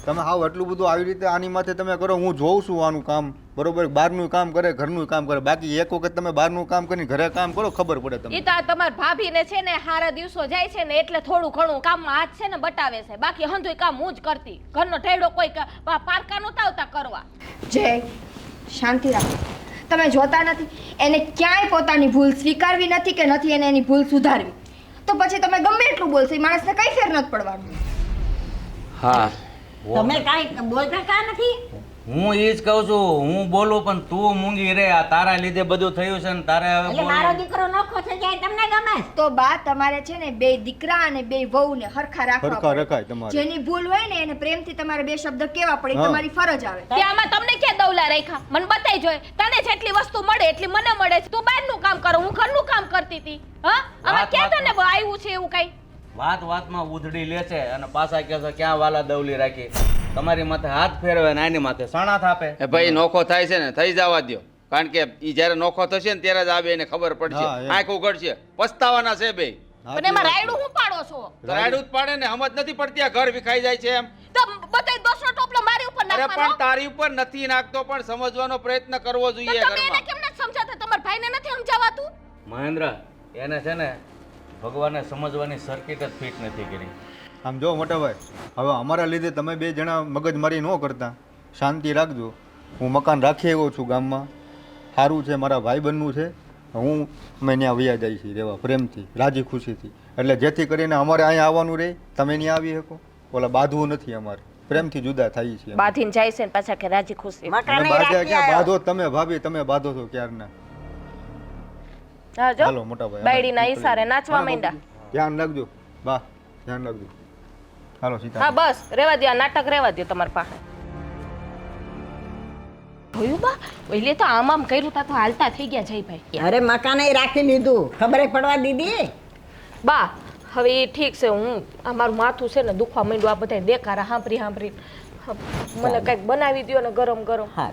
તમે હાવ એટલું બધું આવી રીતે આની માથે તમે કરો, હું જોઉં છું આનું કામ બરોબર. બહારનું કામ કરે ઘરનું કામ કરે, બાકી એક વખત તમે બહારનું કામ કરીને ઘરે કામ કરો ખબર પડે તમને. ઈ તો આ તમાર ભાભીને છે ને હારા દિવસો જાય છે ને એટલે થોડું ઘણું કામમાં હાથ છે ને બટાવે છે બાકી હંધુય કામ હું જ કરતી ઘરનો ઠેડો કોઈ પારકા નહોતા આવતા કરવા જય શાંતિ રાખો. તમે જોતા નથી એને ક્યાંય પોતાની ભૂલ સ્વીકારવી નથી કે નથી એને એની ભૂલ સુધારવી. તો પછી તમે ગમે એટલું બોલશો એ માણસને કઈ ફેર નથી પડવાનું. હા તમે કાંઈ બોલતા કાં નથી? હું ઈ જ કહું છું, હું બોલું પણ તું મૂંગી રે. આ તારા લીધે બધું થયું છે ને તારે હવે એટલે મારો બોલવું. દીકરો નોખો થઈ જાય તમને ગમે છે? તો બા તમારે છે ને બે દીકરા અને બે વહુને હરખા રાખવા હરખા પડે. રખાય તમારે. જેની ભૂલ હોય ને એને પ્રેમથી તમારે બે શબ્દ કહેવા પડે એ હા. તમારી ફરજ આવે. ત્યાંમાં તમને ક્યાં દવલા રાખ્યા મને બતાઈ જોઈએ તને જેટલી વસ્તુ મળે એટલી મને મળે છે તું બહારનું કામ કરો હું ઘરનું કામ કરતી હતી હા આમાં વાત ક્યાં તને વાતમાં. આવ્યું છે એવું કઈ વાત વાતમાં ઉધડી લે છે અને પાછા કહે છે ક્યાં વાલા દવલી રાખી. તમારી માથે હાથ ફેરવે ને આની માથે સાણા થાપે. એ ભાઈ નોખો થાય છે ને થઈ જવા દ્યો, કારણ કે ઈ જ્યારે નોખો થશે ને ત્યારે જ આ બેને ખબર પડશે. હા, એમ. આંખ ઉઘડશે, પછતાવાના છે બે. પણ એમાં રાયડું હું પાડો છો તો રાયડું જ પાડે ને, સમજ નથી પડતી આ ઘર વિખાઈ જાય છે એમ. તો બતાઈ દોસરો ટોપલો મારી ઉપર અરે પણ નાખવાનો તારી ઉપર નથી નાખતો પણ સમજવાનો પ્રયત્ન કરવો તો જોઈએ તમે એને ઘરમાં. કેમ નથી સમજાતા તમારા ભાઈને નથી સમજાવાતું મહેન્દ્ર એને છે ને ભગવાને સમજવાની સર્કિટ જ ફિટ નથી કરી. આમ જો મોટા ભાઈ, હવે અમારા લીધે તમે બે જણા મગજમારી ન કરતા, શાંતિ રાખજો. હું મકાન રાખી આવ્યો છું ગામમાં, સારું છે, મારા ભાઈબંધનું છે. હું અમે ત્યાં વયા જાય છે રહેવા પ્રેમથી રાજી ખુશીથી. એટલે જેથી કરીને અમારે અહીંયા આવવાનું રહે, તમે ત્યાં આવી શકો. ઓલા બાંધવું નથી, અમારે પ્રેમથી જુદા થઈ છીએ. બાંધીને જાય છે ને પાછા કે રાજી ખુશી મકાન અને બાંધ્યા રાખી ક્યાં? આવ્યો. બાંધો તમે ભાભી, તમે બાંધો છો ક્યારના. હા જો હાલો મોટા ભાઈ, બાયડીના અમે ઈશારે નાચવા હા, માંડ્યા. બાપુજી, ધ્યાન રાખજો બા, ધ્યાન રાખજો. હાલો સીતા. હા બસ રેવા દો આ નાટક રેવા દો તમારી પાસે જોયું બા એટલે તો આમ કર્યું તા તો હાલતા થઈ ગયા જય ભાઈ અરે મકાને રાખી લીધું, ખબર પડવા દીધી. બા હવે એ ઠીક છે હું આ મારું માથું છે ને દુખવા માંડ્યું આ બધા દેખારા સાંભળી મને કંઈક બનાવી દ્યો ને ગરમ ગરમ હા